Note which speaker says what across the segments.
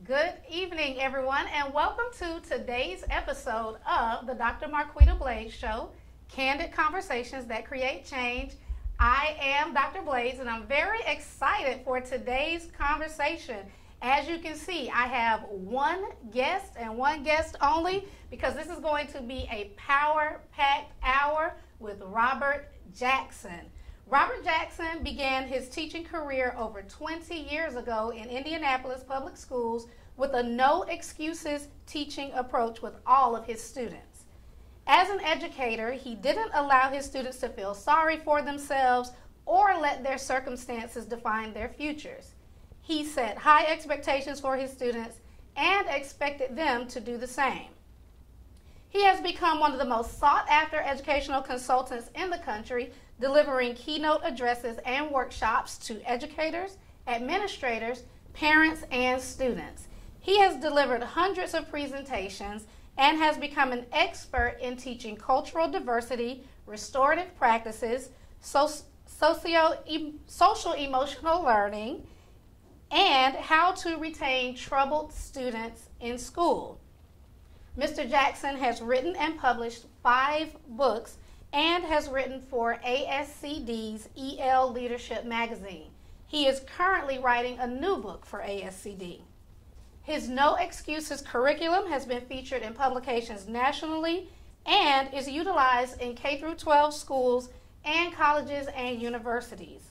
Speaker 1: Good evening, everyone, and welcome to today's episode of the Dr. Marquita Blades Show, Candid Conversations that Create Change. I am Dr. Blades, and I'm very excited for today's conversation. As you can see, I have one guest and one guest only because this is going to be a power-packed hour with Robert Jackson. Robert Jackson began his teaching career over 20 years ago in Indianapolis Public Schools with a no excuses teaching approach with all of his students. As an educator, he didn't allow his students to feel sorry for themselves or let their circumstances define their futures. He set high expectations for his students and expected them to do the same. He has become one of the most sought-after educational consultants in the country, delivering keynote addresses and workshops to educators, administrators, parents, and students. He has delivered hundreds of presentations and has become an expert in teaching cultural diversity, restorative practices, social-emotional learning, and how to retain troubled students in school. Mr. Jackson has written and published 5 books and has written for ASCD's EL Leadership magazine. He is currently writing a new book for ASCD. His No Excuses curriculum has been featured in publications nationally and is utilized in K-12 schools and colleges and universities.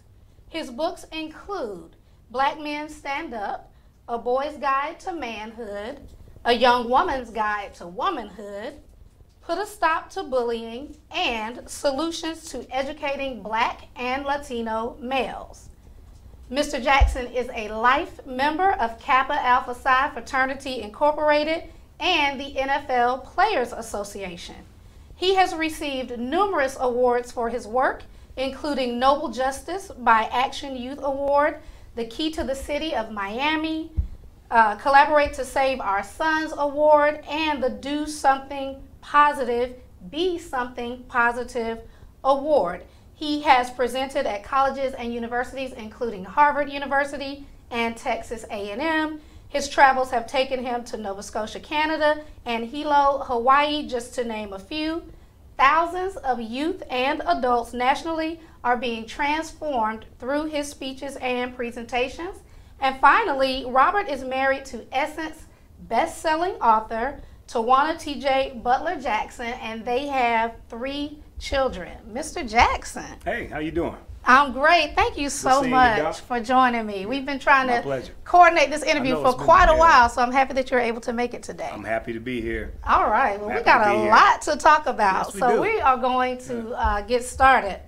Speaker 1: His books include Black Men Stand Up, A Boy's Guide to Manhood, A Young Woman's Guide to Womanhood, Put a Stop to Bullying, and Solutions to Educating Black and Latino Males. Mr. Jackson is a life member of Kappa Alpha Psi Fraternity Incorporated and the NFL Players Association. He has received numerous awards for his work, including Noble Justice by Action Youth Award, the Key to the City of Miami, Collaborate to Save Our Sons Award, and the Do Something Positive, Be Something Positive Award. He has presented at colleges and universities including Harvard University and Texas A&M. His travels have taken him to Nova Scotia, Canada, and Hilo, Hawaii, just to name a few. Thousands of youth and adults nationally are being transformed through his speeches and presentations. And finally, Robert is married to Essence best-selling author Tawana T.J. Butler Jackson, and they have 3 children. Mr. Jackson.
Speaker 2: Hey, how you doing?
Speaker 1: I'm great. Thank you so much for joining me. We've been trying to coordinate this interview for quite a while, so I'm happy that you're able to make it today.
Speaker 2: I'm happy to be here.
Speaker 1: All right. Well, we got a lot to talk about, so we are going to get started.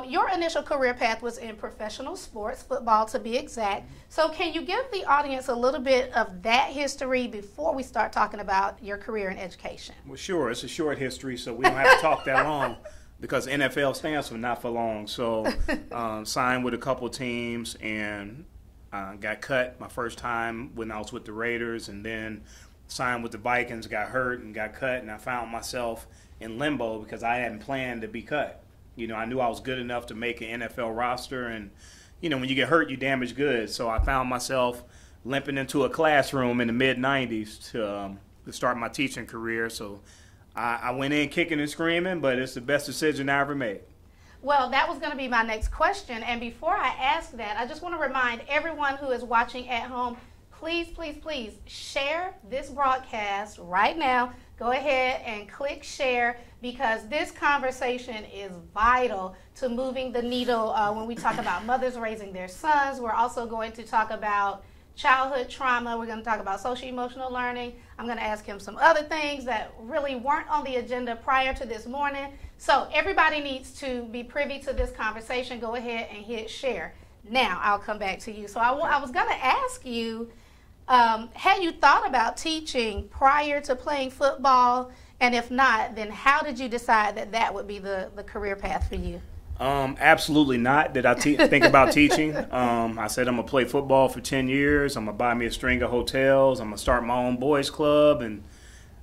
Speaker 1: Your initial career path was in professional sports, football to be exact. So can you give the audience a little bit of that history before we start talking about your career in education?
Speaker 2: Well, sure. It's a short history, so we don't have to talk that long because NFL stands for not for long. So signed with a couple teams and got cut my first time when I was with the Raiders, and then signed with the Vikings, got hurt and got cut, and I found myself in limbo because I hadn't planned to be cut. You know, I knew I was good enough to make an NFL roster, and, you know, when you get hurt, you damage goods. So I found myself limping into a classroom in the mid-'90s to start my teaching career. So I went in kicking and screaming, but it's the best decision I ever made.
Speaker 1: Well, that was going to be my next question. And before I ask that, I just want to remind everyone who is watching at home, please, please, please share this broadcast right now. Go ahead and click share because this conversation is vital to moving the needle when we talk about mothers raising their sons. We're also going to talk about childhood trauma. We're going to talk about social-emotional learning. I'm going to ask him some other things that really weren't on the agenda prior to this morning. So everybody needs to be privy to this conversation. Go ahead and hit share. Now I'll come back to you. So I was going to ask you, had you thought about teaching prior to playing football? And if not, then how did you decide that that would be the career path for you?
Speaker 2: Absolutely not did I think about teaching. I said I'm going to play football for 10 years. I'm going to buy me a string of hotels. I'm going to start my own boys club. And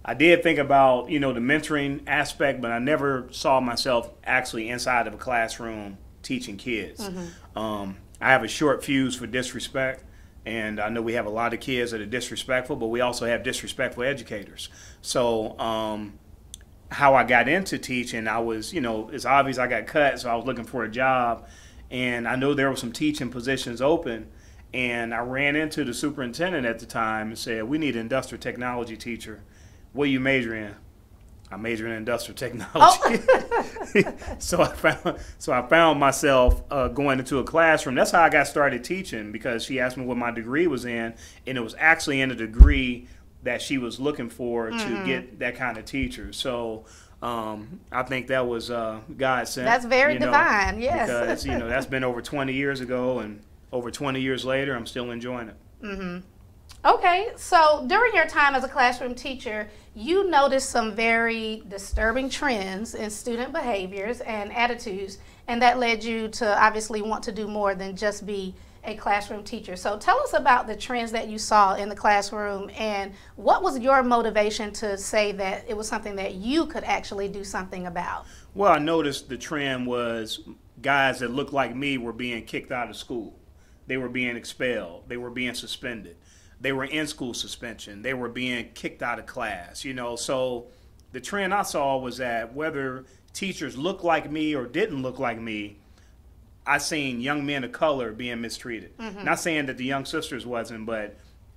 Speaker 2: I did think about, you know, the mentoring aspect, but I never saw myself actually inside of a classroom teaching kids. Mm-hmm. I have a short fuse for disrespect. And I know we have a lot of kids that are disrespectful, but we also have disrespectful educators. So how I got into teaching, I was, you know, it's obvious I got cut, so I was looking for a job. And I know there were some teaching positions open. And I ran into the superintendent at the time and said, we need an industrial technology teacher. What are you majoring in? I majored in industrial technology. Oh. So I found myself going into a classroom. That's how I got started teaching, because she asked me what my degree was in, and it was actually in a degree that she was looking for to get that kind of teacher. So I think that was God sent.
Speaker 1: That's very divine, yes.
Speaker 2: Because, you know, that's been over 20 years ago, and over 20 years later, I'm still enjoying it. Mm-hmm.
Speaker 1: Okay, so during your time as a classroom teacher, you noticed some very disturbing trends in student behaviors and attitudes, and that led you to obviously want to do more than just be a classroom teacher. So tell us about the trends that you saw in the classroom, and what was your motivation to say that it was something that you could actually do something about?
Speaker 2: Well, I noticed the trend was guys that looked like me were being kicked out of school. They were being expelled. They were being suspended. They were in school suspension. They were being kicked out of class, you know. So the trend I saw was that whether teachers looked like me or didn't look like me, I seen young men of color being mistreated. Mm-hmm. Not saying that the young sisters wasn't, but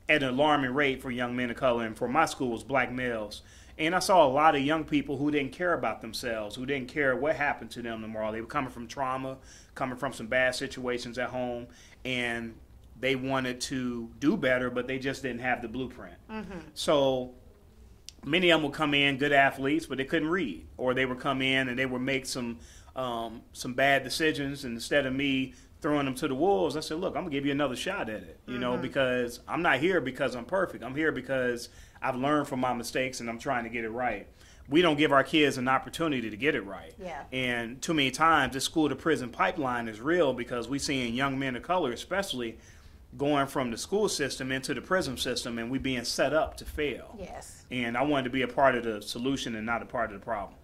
Speaker 2: at an alarming rate for young men of color, and for my school was black males. And I saw a lot of young people who didn't care about themselves, who didn't care what happened to them tomorrow. They were coming from trauma, coming from some bad situations at home, and they wanted to do better, but they just didn't have the blueprint. Mm-hmm. So many of them would come in, good athletes, but they couldn't read. Or they would come in and they would make some bad decisions, and instead of me throwing them to the wolves, I said, look, I'm going to give you another shot at it, you know, because I'm not here because I'm perfect. I'm here because I've learned from my mistakes and I'm trying to get it right. We don't give our kids an opportunity to get it right. Yeah. And too many times this school to prison pipeline is real, because we're seeing young men of color especially going from the school system into the prison system, and we being set up to fail. Yes. And I wanted to be a part of the solution and not a part of the problem.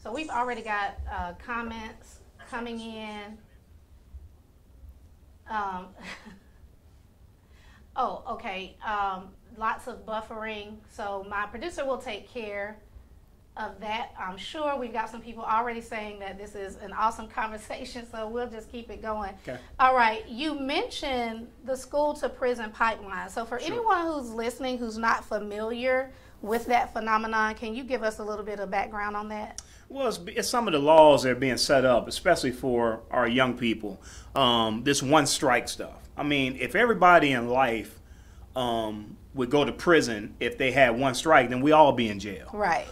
Speaker 1: So we've already got comments coming in. Oh, okay. Lots of buffering. So my producer will take care of that, I'm sure. We've got some people already saying that this is an awesome conversation, so we'll just keep it going. Okay. All right, you mentioned the school to prison pipeline. So for anyone who's listening who's not familiar with that phenomenon, can you give us a little bit of background on that?
Speaker 2: Well, it's some of the laws that are being set up, especially for our young people. This one strike stuff. I mean, if everybody in life would go to prison if they had one strike, then we all be in jail. Right.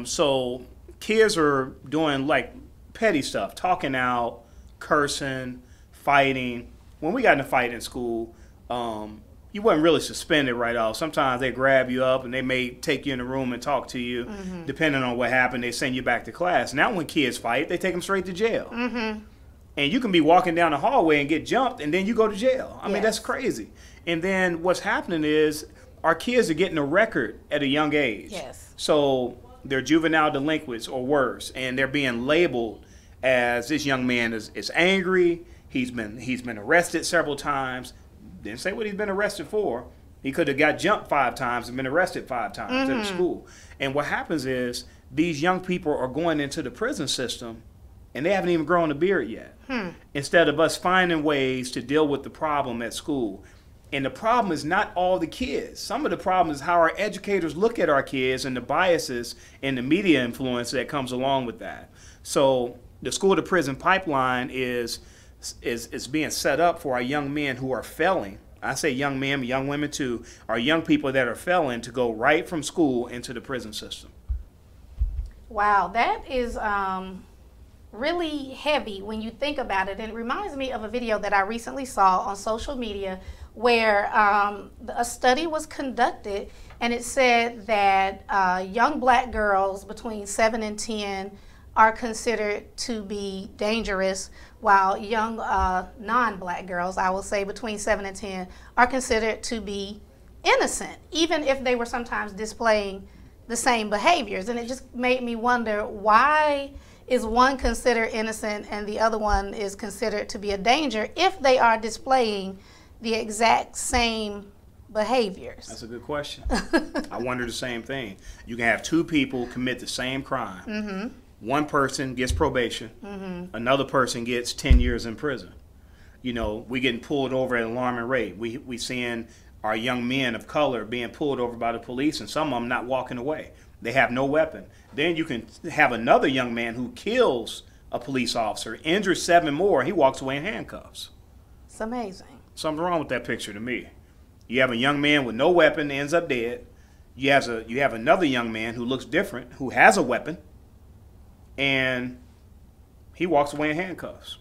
Speaker 2: So kids are doing like petty stuff, talking out, cursing, fighting. When we got in a fight in school, you wasn't really suspended right off. Sometimes they grab you up and they may take you in the room and talk to you. Depending on what happened, they send you back to class. Now when kids fight, they take them straight to jail. And you can be walking down the hallway and get jumped, and then you go to jail. I mean, that's crazy. And then what's happening is our kids are getting a record at a young age.
Speaker 1: Yes.
Speaker 2: So they're juvenile delinquents or worse, and they're being labeled as this young man is angry. He's been arrested several times. Didn't say what he's been arrested for. He could have got jumped 5 times and been arrested 5 times at the school. And what happens is these young people are going into the prison system, and they haven't even grown a beard yet. Instead of us finding ways to deal with the problem at school. And the problem is not all the kids. Some of the problem is how our educators look at our kids and the biases and the media influence that comes along with that. So the school to prison pipeline is being set up for our young men who are failing. I say young men, young women too, are young people that are failing to go right from school into the prison system.
Speaker 1: Wow, that is really heavy when you think about it. And it reminds me of a video that I recently saw on social media where a study was conducted, and it said that young black girls between 7 and 10 are considered to be dangerous, while young non-black girls, I will say between 7 and 10, are considered to be innocent, even if they were sometimes displaying the same behaviors. And it just made me wonder, why is one considered innocent and the other one is considered to be a danger if they are displaying the exact same behaviors?
Speaker 2: That's a good question. I wonder the same thing. You can have 2 people commit the same crime. One person gets probation, another person gets 10 years in prison. You know, we getting pulled over at an alarming rate. We seeing our young men of color being pulled over by the police, and some of them not walking away. They have no weapon. Then you can have another young man who kills a police officer, injures 7 more, and he walks away in handcuffs.
Speaker 1: It's amazing.
Speaker 2: Something wrong with that picture to me. You have a young man with no weapon, ends up dead. You have another young man who looks different, who has a weapon, and he walks away in handcuffs,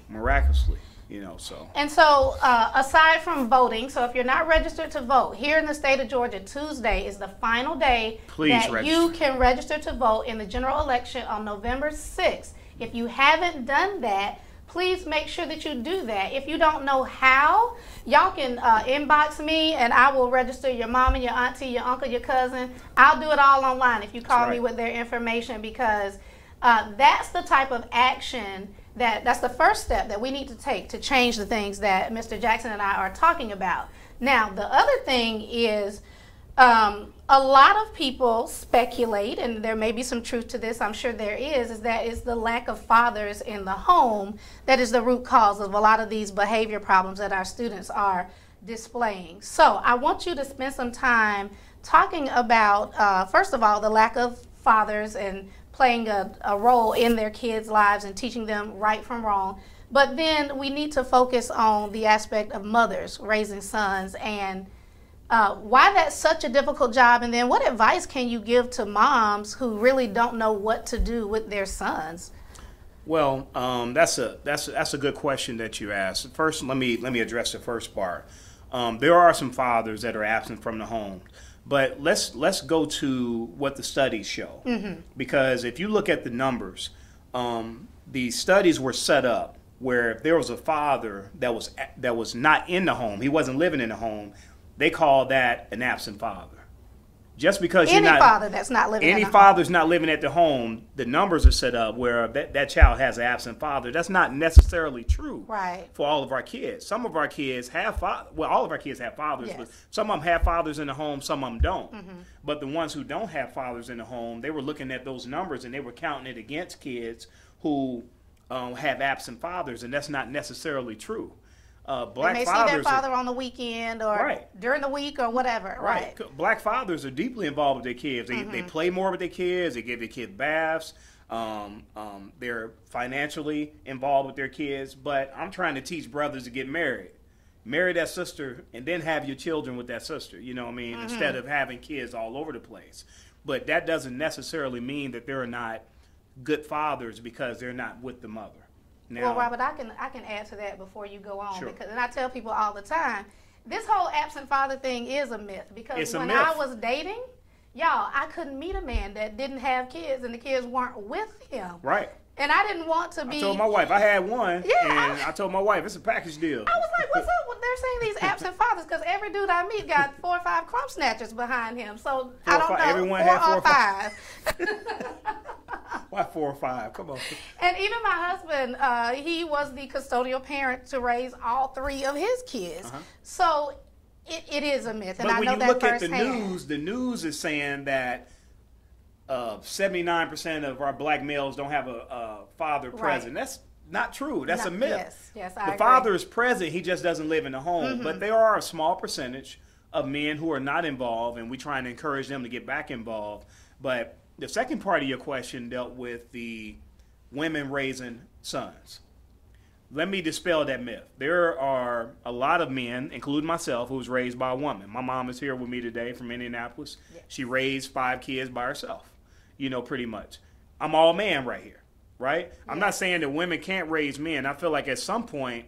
Speaker 2: miraculously, you know. So. And
Speaker 1: so, aside from voting, so if you're not registered to vote here in the state of Georgia, Tuesday is the final day you can register to vote in the general election on November 6th. If you haven't done that, please make sure that you do that. If you don't know how, y'all can inbox me and I will register your mom and your auntie, your uncle, your cousin. I'll do it all online if you call me with their information, because that's the type of action that's the first step that we need to take to change the things that Mr. Jackson and I are talking about. Now, the other thing is a lot of people speculate, and there may be some truth to this, I'm sure there is that is the lack of fathers in the home that is the root cause of a lot of these behavior problems that our students are displaying. So I want you to spend some time talking about, first of all, the lack of fathers and playing a role in their kids' lives and teaching them right from wrong. But then we need to focus on the aspect of mothers raising sons and why that's such a difficult job. And then what advice can you give to moms who really don't know what to do with their sons?
Speaker 2: Well, that's a good question that you asked. First, let me address the first part. There are some fathers that are absent from the home. But let's go to what the studies show, because if you look at the numbers, the studies were set up where if there was a father that was not in the home, he wasn't living in the home, they call that an absent father. Just because
Speaker 1: any father that's not living
Speaker 2: any
Speaker 1: in the
Speaker 2: father's
Speaker 1: home.
Speaker 2: not living at the home, the numbers are set up where that child has an absent father. That's not necessarily true for all of our kids. Some of our kids have all of our kids have fathers, but some of them have fathers in the home, some of them don't. But the ones who don't have fathers in the home, they were looking at those numbers and they were counting it against kids who have absent fathers, and that's not necessarily true. Black
Speaker 1: they may see their father on the weekend or during the week or whatever. Right.
Speaker 2: Black fathers are deeply involved with their kids. They play more with their kids. They give their kids baths. They're financially involved with their kids. But I'm trying to teach brothers to get married. Marry that sister and then have your children with that sister. You know what I mean? Instead of having kids all over the place. But that doesn't necessarily mean that there are not good fathers because they're not with the mother. Now,
Speaker 1: Well, Robert, I can add to that before you go on,
Speaker 2: Sure.
Speaker 1: because, and I tell people all the time, this whole absent father thing is a myth, because
Speaker 2: It's a
Speaker 1: when
Speaker 2: myth.
Speaker 1: I was dating, y'all, I couldn't meet a man that didn't have kids and the kids weren't with him.
Speaker 2: right.
Speaker 1: And I didn't want to be.
Speaker 2: I told my wife I had one,
Speaker 1: Yeah,
Speaker 2: and I told my wife it's a package deal.
Speaker 1: I was like, what's up? Well, they're saying these absent fathers, because every dude I meet got 4 or 5 crumb snatchers behind him. So I don't know,
Speaker 2: Everyone
Speaker 1: 4
Speaker 2: had 4
Speaker 1: or
Speaker 2: or
Speaker 1: 5.
Speaker 2: Why 4 or 5? Come on.
Speaker 1: And even my husband, he was the custodial parent to raise all 3 of his kids.
Speaker 2: Uh-huh.
Speaker 1: So it is a myth, and
Speaker 2: But
Speaker 1: I
Speaker 2: when
Speaker 1: know
Speaker 2: you
Speaker 1: that
Speaker 2: look at
Speaker 1: firsthand.
Speaker 2: the news is saying that 79% of our black males don't have a father present. That's not true. That's a myth.
Speaker 1: Yes, I
Speaker 2: The
Speaker 1: agree.
Speaker 2: father is present. He just doesn't live in the home. But there are a small percentage of men who are not involved, and we try to encourage them to get back involved. But the second part of your question dealt with the women raising sons. Let me dispel that myth. There are a lot of men, including myself, who was raised by a woman. My mom is here with me today from Indianapolis.
Speaker 1: Yes.
Speaker 2: She raised 5 kids by herself, pretty much. I'm all man right here, right? I'm not saying that women can't raise men. I feel like at some point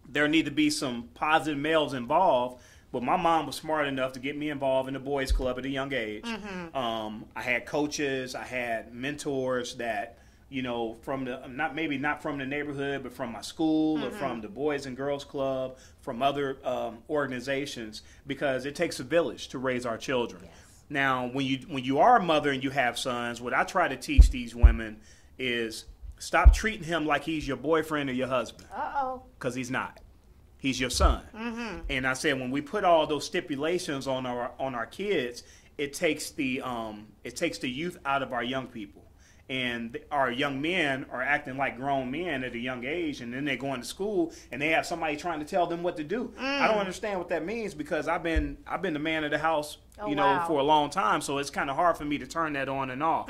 Speaker 2: there need to be some positive males involved. But my mom was smart enough to get me involved in the boys club at a young age. I had coaches, I had mentors that, from the not from the neighborhood, but from my school or from the Boys and Girls Club, from other organizations, because it takes a village to raise our children.
Speaker 1: Yes.
Speaker 2: Now, when you are a mother and you have sons, what I try to teach these women is stop treating him like he's your boyfriend or your husband,
Speaker 1: Uh-oh.
Speaker 2: because he's not. He's your son. And I said when we put all those stipulations on our kids, it takes the youth out of our young people. And our young men are acting like grown men at a young age, and then they're going to school and they have somebody trying to tell them what to do. I don't understand what that means, because I've been the man of the house,
Speaker 1: Wow.
Speaker 2: for a long time, so it's kind of hard for me to turn that on and off.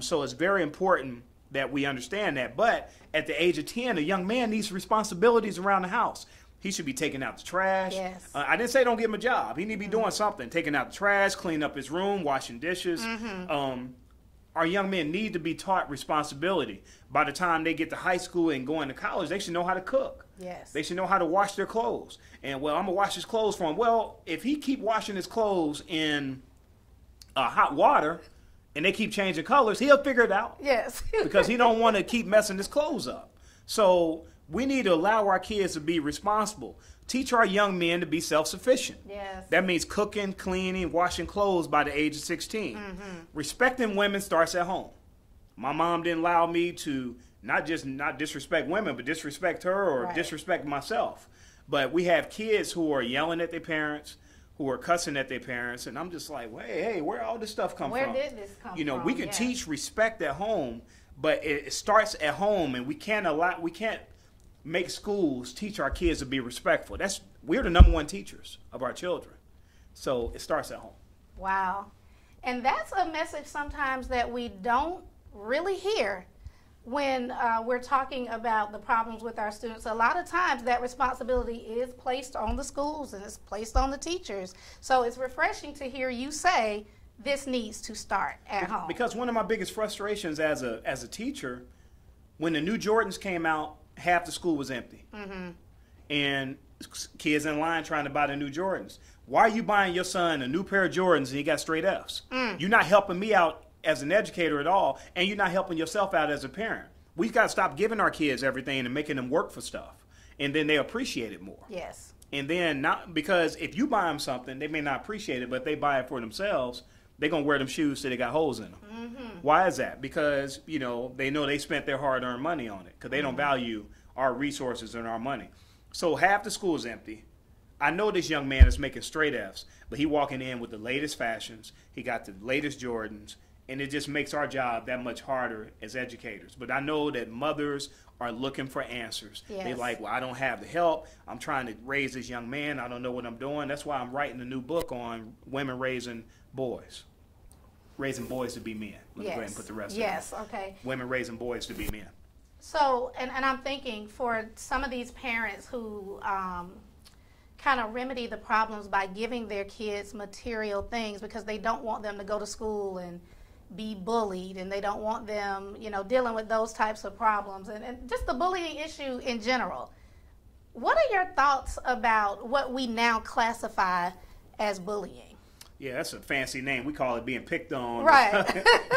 Speaker 2: So it's very important that we understand that. But at the age of 10, a young man needs responsibilities around the house. He should be taking out the trash.
Speaker 1: Yes.
Speaker 2: I didn't say don't give him a job. He need to be doing something, taking out the trash, cleaning up his room, washing dishes. Our young men need to be taught responsibility. By the time they get to high school and going to college, they should know how to cook.
Speaker 1: Yes.
Speaker 2: They should know how to wash their clothes. And, I'm going to wash his clothes for him. Well, if he keep washing his clothes in hot water and they keep changing colors, he'll figure it out.
Speaker 1: Yes.
Speaker 2: Because he don't want to keep messing his clothes up. So we need to allow our kids to be responsible. Teach our young men to be self-sufficient.
Speaker 1: Yes.
Speaker 2: That means cooking, cleaning, washing clothes by the age of 16. Respecting women starts at home. My mom didn't allow me to not disrespect women, but disrespect her or
Speaker 1: Right.
Speaker 2: disrespect myself. But we have kids who are yelling at their parents, who are cussing at their parents, and I'm just like, hey, where all this stuff come
Speaker 1: Where
Speaker 2: from?
Speaker 1: did this come from?
Speaker 2: We can
Speaker 1: Yes.
Speaker 2: teach respect at home, but it starts at home, and we can't make schools teach our kids to be respectful. We're the number one teachers of our children. So it starts at home.
Speaker 1: Wow. And that's a message sometimes that we don't really hear when we're talking about the problems with our students. A lot of times that responsibility is placed on the schools and it's placed on the teachers. So it's refreshing to hear you say this needs to start at home.
Speaker 2: Because one of my biggest frustrations as a teacher, when the new Jordans came out, half the school was empty. And kids in line trying to buy the new Jordans. Why are you buying your son a new pair of Jordans and he got straight Fs? You're not helping me out as an educator at all, and you're not helping yourself out as a parent. We've got to stop giving our kids everything and making them work for stuff, and then they appreciate it more.
Speaker 1: Yes.
Speaker 2: And then not because if you buy them something, they may not appreciate it, but if they buy it for themselves, they're going to wear them shoes till they got holes in them. Why is that? Because, they know they spent their hard-earned money on it because they don't value our resources and our money. So half the school is empty. I know this young man is making straight Fs, but he walking in with the latest fashions. He got the latest Jordans, and it just makes our job that much harder as educators. But I know that mothers are looking for answers.
Speaker 1: Yes.
Speaker 2: They're like, well, I don't have the help. I'm trying to raise this young man. I don't know what I'm doing. That's why I'm writing a new book on women raising boys. Raising boys to be men. Let me go ahead and put the rest of it.
Speaker 1: Yes, okay.
Speaker 2: Women raising boys to be men.
Speaker 1: So, and I'm thinking for some of these parents who kind of remedy the problems by giving their kids material things because they don't want them to go to school and be bullied, and they don't want them, dealing with those types of problems, and just the bullying issue in general. What are your thoughts about what we now classify as bullying?
Speaker 2: Yeah, that's a fancy name. We call it being picked on.
Speaker 1: Right.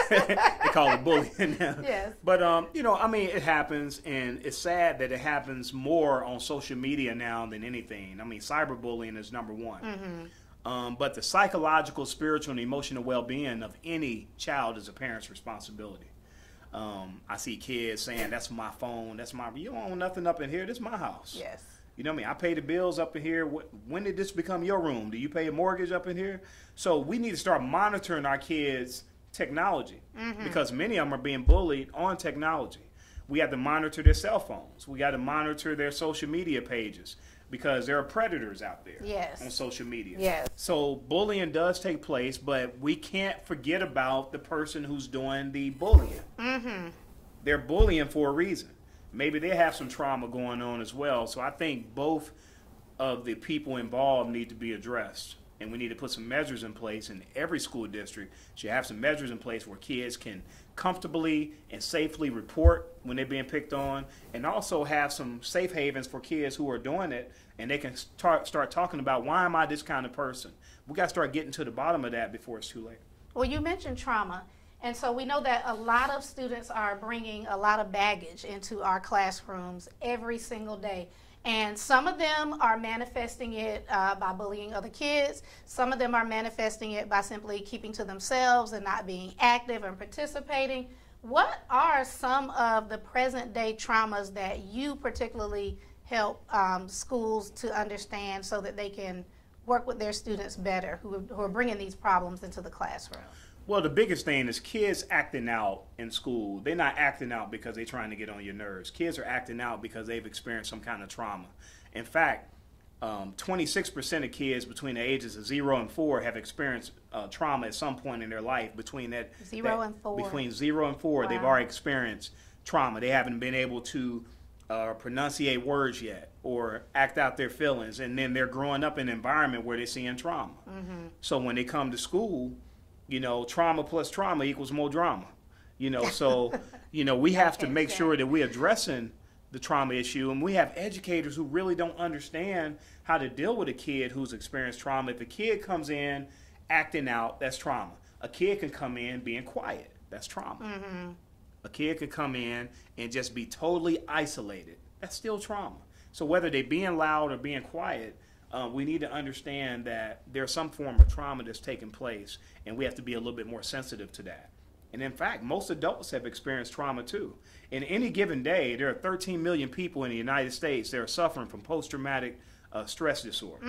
Speaker 2: They call it bullying now.
Speaker 1: Yes.
Speaker 2: But, it happens, and it's sad that it happens more on social media now than anything. I mean, cyberbullying is number one. Mm-hmm. But the psychological, spiritual, and emotional well-being of any child is a parent's responsibility. I see kids saying, that's my phone, you don't own nothing up in here, this is my house.
Speaker 1: Yes.
Speaker 2: You know what I mean? I pay the bills up in here. When did this become your room? Do you pay a mortgage up in here? So we need to start monitoring our kids' technology, because many of them are being bullied on technology. We have to monitor their cell phones. We got to monitor their social media pages, because there are predators out there on social media.
Speaker 1: Yes.
Speaker 2: So bullying does take place, but we can't forget about the person who's doing the bullying. Mm-hmm. They're bullying for a reason. Maybe they have some trauma going on as well. So I think both of the people involved need to be addressed. And we need to put some measures in place, and every school district should have some measures in place where kids can comfortably and safely report when they're being picked on, and also have some safe havens for kids who are doing it, and they can start talking about, why am I this kind of person? We got to start getting to the bottom of that before it's too late.
Speaker 1: Well, you mentioned trauma. And so we know that a lot of students are bringing a lot of baggage into our classrooms every single day. And some of them are manifesting it by bullying other kids. Some of them are manifesting it by simply keeping to themselves and not being active and participating. What are some of the present day traumas that you particularly help schools to understand so that they can work with their students better who are bringing these problems into the classroom?
Speaker 2: Well, the biggest thing is kids acting out in school. They're not acting out because they're trying to get on your nerves. Kids are acting out because they've experienced some kind of trauma. In fact, 26% of kids between the ages of 0 and 4 have experienced trauma at some point in their life. Between
Speaker 1: 0 and 4.
Speaker 2: Between 0 and 4, wow. They've already experienced trauma. They haven't been able to pronunciate words yet or act out their feelings. And then they're growing up in an environment where they're seeing trauma. Mm-hmm. So when they come to school, trauma plus trauma equals more drama. So, we have to make sure that we're addressing the trauma issue. And we have educators who really don't understand how to deal with a kid who's experienced trauma. If a kid comes in acting out, that's trauma. A kid can come in being quiet. That's trauma. Mm-hmm. A kid could come in and just be totally isolated. That's still trauma. So whether they're being loud or being quiet, we need to understand that there's some form of trauma that's taking place, and we have to be a little bit more sensitive to that. And in fact, most adults have experienced trauma too. In any given day, there are 13 million people in the United States that are suffering from post-traumatic stress disorder.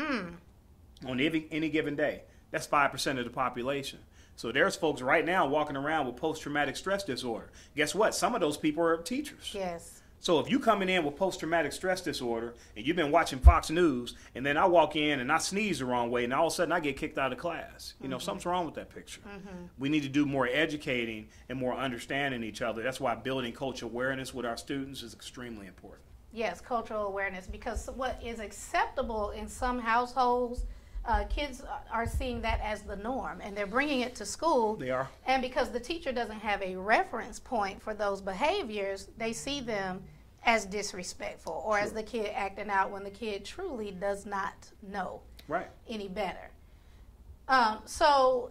Speaker 2: On any given day. That's 5% of the population. So there's folks right now walking around with post-traumatic stress disorder. Guess what? Some of those people are teachers.
Speaker 1: Yes.
Speaker 2: So if you coming in with post-traumatic stress disorder and you've been watching Fox News, and then I walk in and I sneeze the wrong way, and all of a sudden I get kicked out of class, something's wrong with that picture. Mm-hmm. We need to do more educating and more understanding each other. That's why building cultural awareness with our students is extremely important.
Speaker 1: Yes, cultural awareness, because what is acceptable in some households, kids are seeing that as the norm, and they're bringing it to school.
Speaker 2: They are.
Speaker 1: And because the teacher doesn't have a reference point for those behaviors, they see them as disrespectful, or as the kid acting out when the kid truly does not know any better. So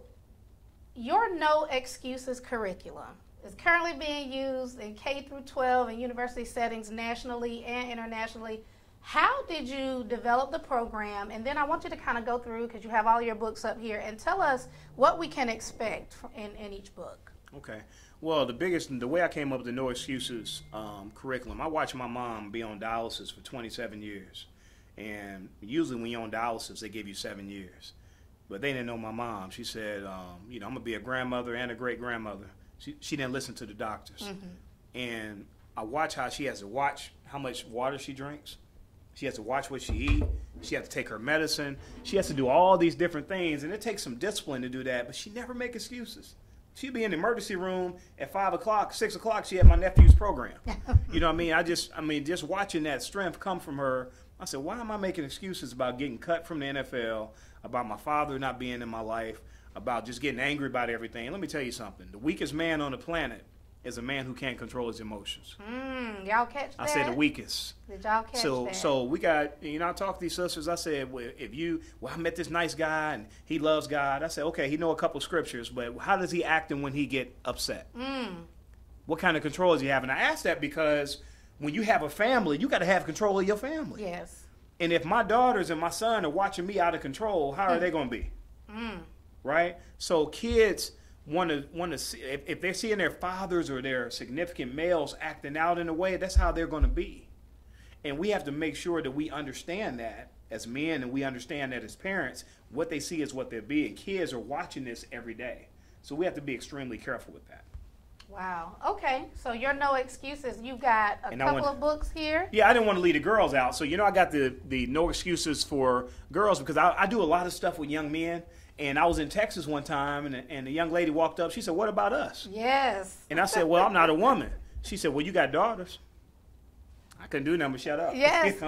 Speaker 1: your No Excuses curriculum is currently being used in K through 12 and university settings nationally and internationally. How did you develop the program? And then I want you to kind of go through, because you have all your books up here, and tell us what we can expect in each book.
Speaker 2: Okay. Well, the way I came up with the No Excuses curriculum, I watched my mom be on dialysis for 27 years. And usually when you're on dialysis, they give you 7 years. But they didn't know my mom. She said, I'm going to be a grandmother and a great-grandmother. She didn't listen to the doctors. Mm-hmm. And I watch how she has to watch how much water she drinks. She has to watch what she eats. She has to take her medicine. She has to do all these different things, and it takes some discipline to do that, but she never make excuses. She'd be in the emergency room at 5 o'clock, 6 o'clock, she had my nephew's program. You know what I mean? Just watching that strength come from her, I said, why am I making excuses about getting cut from the NFL, about my father not being in my life, about just getting angry about everything. Let me tell you something. The weakest man on the planet is a man who can't control his emotions.
Speaker 1: Y'all catch that?
Speaker 2: I said the weakest.
Speaker 1: Did y'all catch that?
Speaker 2: So we got, I talk to these sisters. I said, well, I met this nice guy and he loves God. I said, okay, he know a couple scriptures, but how does he acting when he get upset? What kind of control is he having? I asked that because when you have a family, you got to have control of your family.
Speaker 1: Yes.
Speaker 2: And if my daughters and my son are watching me out of control, how are they going to be? Right? So kids want to see, if they're seeing their fathers or their significant males acting out in a way, that's how they're going to be. And we have to make sure that we understand that as men, and we understand that as parents, what they see is what they'll be. And kids are watching this every day. So we have to be extremely careful with that.
Speaker 1: Wow. Okay. So you're no excuses. You've got a couple of books here.
Speaker 2: Yeah, I didn't want to leave the girls out. So, I got the no excuses for girls because I do a lot of stuff with young men. And I was in Texas one time, and a young lady walked up. She said, "What about us?"
Speaker 1: Yes.
Speaker 2: And I said, "Well, I'm not a woman." She said, "Well, you got daughters." I couldn't do nothing but shut up.
Speaker 1: Yes.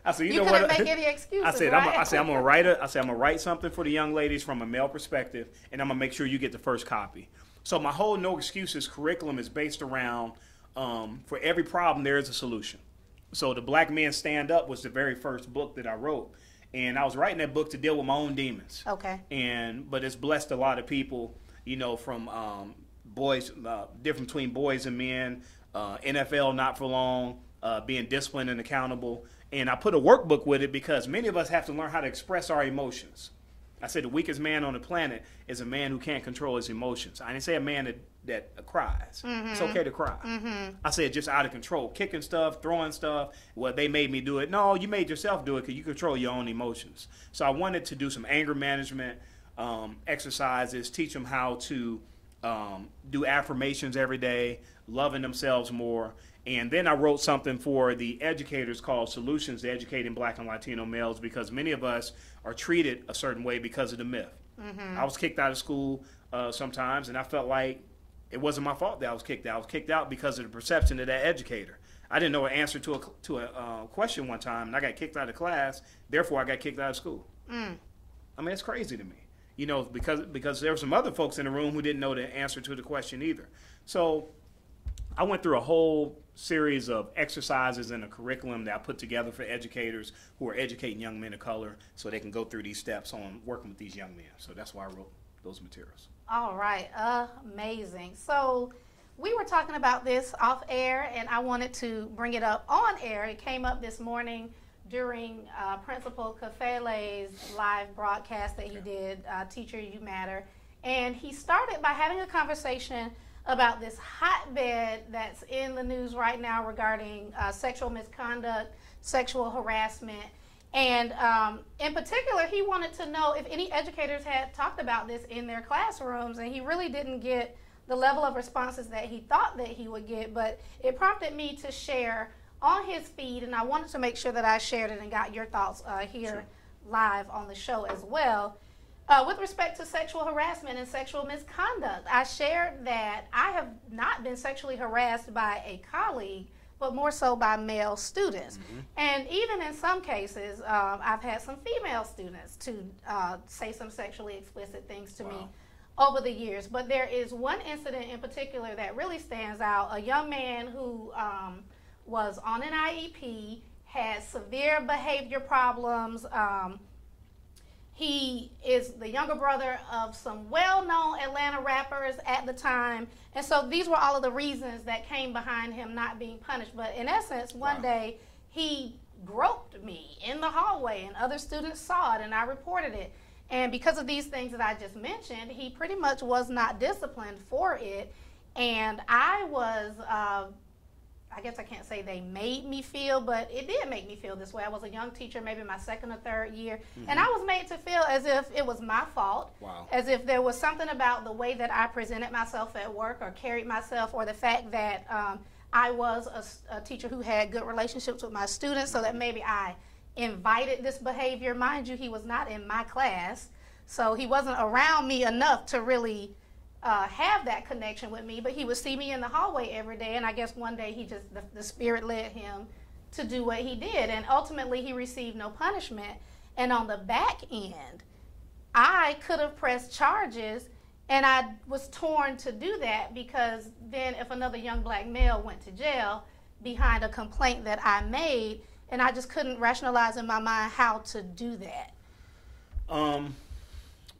Speaker 2: I said,
Speaker 1: you know what? Make any excuses.
Speaker 2: I said,
Speaker 1: right?
Speaker 2: I'm gonna write something for the young ladies from a male perspective, and I'm gonna make sure you get the first copy. So my whole no excuses curriculum is based around for every problem there is a solution. So the Black Men Stand Up was the very first book that I wrote. And I was writing that book to deal with my own demons.
Speaker 1: Okay.
Speaker 2: But it's blessed a lot of people, from boys, difference between boys and men, NFL not for long, being disciplined and accountable. And I put a workbook with it because many of us have to learn how to express our emotions. I said the weakest man on the planet is a man who can't control his emotions. I didn't say a man that cries. It's okay to cry. I said just out of control, kicking stuff, throwing stuff. Well, they made me do it. No, you made yourself do it because you control your own emotions. So I wanted to do some anger management exercises, teach them how to do affirmations every day, loving themselves more. And then I wrote something for the educators called Solutions to Educating Black and Latino Males because many of us are treated a certain way because of the myth. I was kicked out of school sometimes, and I felt like it wasn't my fault that I was kicked out. I was kicked out because of the perception of that educator. I didn't know an answer to a question one time, and I got kicked out of class. Therefore, I got kicked out of school. I mean, it's crazy to me, because there were some other folks in the room who didn't know the answer to the question either. So I went through a whole series of exercises in a curriculum that I put together for educators who are educating young men of color so they can go through these steps on working with these young men. So that's why I wrote those materials.
Speaker 1: All right. Amazing. So we were talking about this off air, and I wanted to bring it up on air. It came up this morning during Principal Kafele's live broadcast that he did, Teacher You Matter. And he started by having a conversation about this hotbed that's in the news right now regarding sexual misconduct, sexual harassment. And in particular, he wanted to know if any educators had talked about this in their classrooms, and he really didn't get the level of responses that he thought that he would get, but it prompted me to share on his feed, and I wanted to make sure that I shared it and got your thoughts here live on the show as well. With respect to sexual harassment and sexual misconduct, I shared that I have not been sexually harassed by a colleague, but more so by male students. And even in some cases, I've had some female students to say some sexually explicit things to me over the years. But there is one incident in particular that really stands out. A young man who was on an IEP, had severe behavior problems. He is the younger brother of some well-known Atlanta rappers at the time. And so these were all of the reasons that came behind him not being punished. But in essence, one day he groped me in the hallway, and other students saw it, and I reported it. And because of these things that I just mentioned, he pretty much was not disciplined for it. And I was, I guess I can't say they made me feel, but it did make me feel this way. I was a young teacher, maybe my second or third year, and I was made to feel as if it was my fault, as if there was something about the way that I presented myself at work or carried myself, or the fact that I was a teacher who had good relationships with my students, so that maybe I invited this behavior. Mind you, he was not in my class, so he wasn't around me enough to really have that connection with me, but he would see me in the hallway every day, and I guess one day he just, the spirit led him to do what he did, and ultimately he received no punishment. And on the back end, I could have pressed charges, and I was torn to do that because then if another young black male went to jail behind a complaint that I made, and I just couldn't rationalize in my mind how to do that.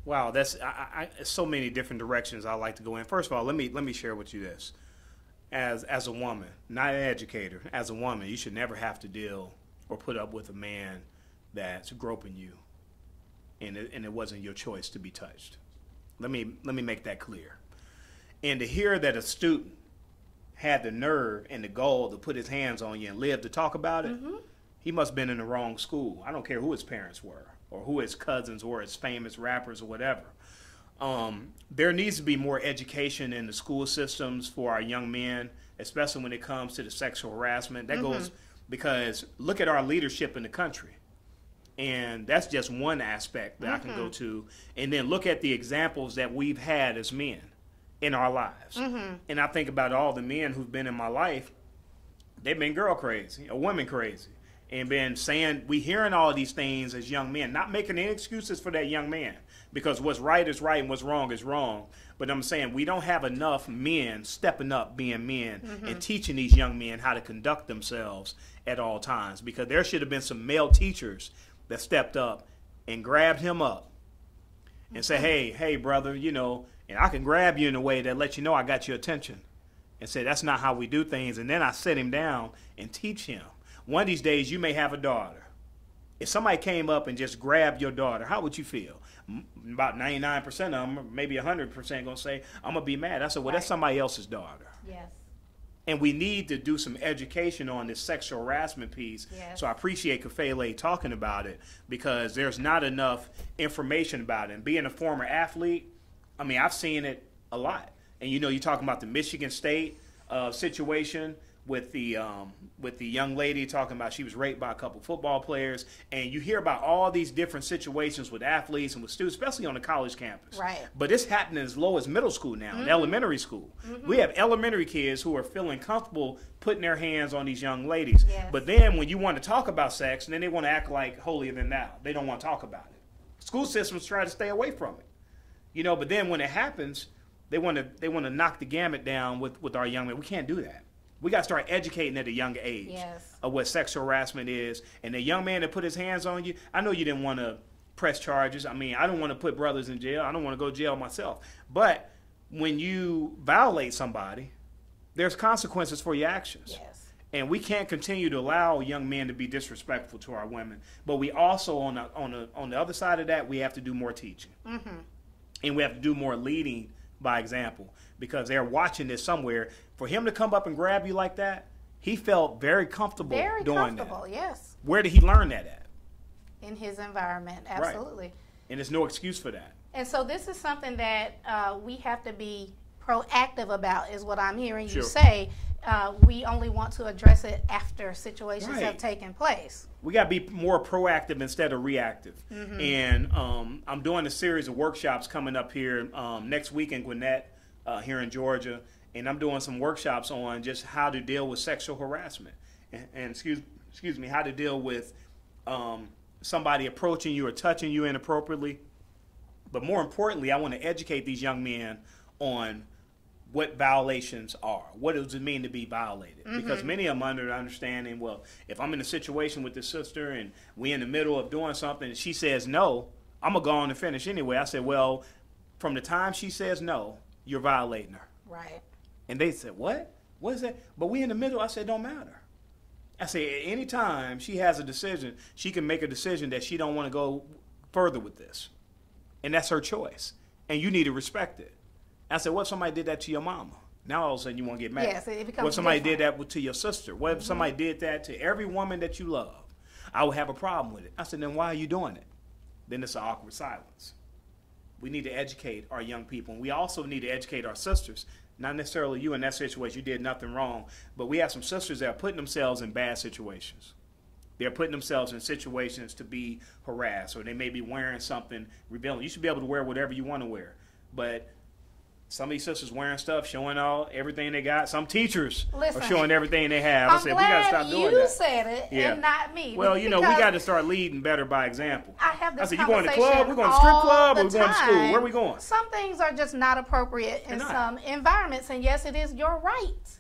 Speaker 2: Wow, that's so many different directions I like to go in. First of all, let me share with you this. As a woman, not an educator, as a woman, you should never have to deal or put up with a man that's groping you, and it wasn't your choice to be touched. Let me make that clear. And to hear that a student had the nerve and the gall to put his hands on you and live to talk about it, he must have been in the wrong school. I don't care who his parents were or who his cousins or his famous rappers or whatever. There needs to be more education in the school systems for our young men, especially when it comes to the sexual harassment. That goes because look at our leadership in the country. And that's just one aspect that I can go to. And then look at the examples that we've had as men in our lives. And I think about all the men who've been in my life. They've been girl crazy or women crazy. And been saying, we hearing all these things as young men, not making any excuses for that young man. Because what's right is right and what's wrong is wrong. But I'm saying we don't have enough men stepping up being men and teaching these young men how to conduct themselves at all times. Because there should have been some male teachers that stepped up and grabbed him up and say, hey, brother, you know, and I can grab you in a way that lets you know I got your attention. And say, that's not how we do things. And then I sit him down and teach him. One of these days, you may have a daughter. If somebody came up and just grabbed your daughter, how would you feel? About 99% of them, maybe 100% going to say, I'm going to be mad. I said, well, that's somebody else's daughter.
Speaker 1: Yes.
Speaker 2: And we need to do some education on this sexual harassment piece.
Speaker 1: Yes.
Speaker 2: So I appreciate Kafele talking about it because there's not enough information about it. And being a former athlete, I mean, I've seen it a lot. And, you know, you're talking about the Michigan State situation with the young lady talking about she was raped by a couple football players, and you hear about all these different situations with athletes and with students, especially on the college campus.
Speaker 1: Right.
Speaker 2: But it's happening as low as middle school now, in elementary school. We have elementary kids who are feeling comfortable putting their hands on these young ladies.
Speaker 1: Yes.
Speaker 2: But then when you want to talk about sex, then they want to act like holier than thou. They don't want to talk about it. School systems try to stay away from it. You know, but then when it happens, they want to knock the gamut down with our young men. We can't do that. We got to start educating at a younger age of what sexual harassment is. And the young man that put his hands on you, I know you didn't want to press charges. I mean, I don't want to put brothers in jail. I don't want to go to jail myself. But when you violate somebody, there's consequences for your actions.
Speaker 1: Yes.
Speaker 2: And we can't continue to allow young men to be disrespectful to our women. But we also, on the other side of that, we have to do more teaching. And we have to do more leading by example, because they're watching this somewhere. For him to come up and grab you like that, he felt very comfortable doing that.
Speaker 1: Yes.
Speaker 2: Where did he learn that at?
Speaker 1: In his environment, absolutely.
Speaker 2: Right. And there's no excuse for that.
Speaker 1: And so this is something that we have to be proactive about, is what I'm hearing you say. We only want to address it after situations have taken place.
Speaker 2: We got to be more proactive instead of reactive. And I'm doing a series of workshops coming up here next week in Gwinnett, here in Georgia. And I'm doing some workshops on just how to deal with sexual harassment. And excuse me, how to deal with somebody approaching you or touching you inappropriately. But more importantly, I want to educate these young men on what violations are. What does it mean to be violated? Because many of them under the understanding, well, if I'm in a situation with this sister and we in the middle of doing something and she says no, I'm going to go on and finish anyway. I said, well, from the time she says no, you're violating her.
Speaker 1: Right.
Speaker 2: And they said, what? What is that? But we in the middle. I said, don't matter. I said, any time she has a decision, she can make a decision that she don't want to go further with this. And that's her choice. And you need to respect it. I said, what if somebody did that to your mama? Now all of a sudden you want to get mad.
Speaker 1: Yes, it becomes
Speaker 2: what if somebody
Speaker 1: different.
Speaker 2: did that to your sister? What if somebody did that to every woman that you love? I would have a problem with it. I said, then why are you doing it? Then it's an awkward silence. We need to educate our young people. And we also need to educate our sisters. Not necessarily you in that situation. You did nothing wrong. But we have some sisters that are putting themselves in bad situations. They're putting themselves in situations to be harassed. Or they may be wearing something rebellious. You should be able to wear whatever you want to wear. But Some of these sisters wearing stuff, showing everything they got. Some teachers
Speaker 1: Listen,
Speaker 2: are showing everything they have. I
Speaker 1: I'm
Speaker 2: said, we got to stop doing that.
Speaker 1: you said it and not me.
Speaker 2: Well, you know, we got to start leading better by example.
Speaker 1: I have this
Speaker 2: I said, you going to the club? We're going to strip club? Or we're going to school? Where are we going?
Speaker 1: Some things are just not appropriate in some environments. And yes, it is your right.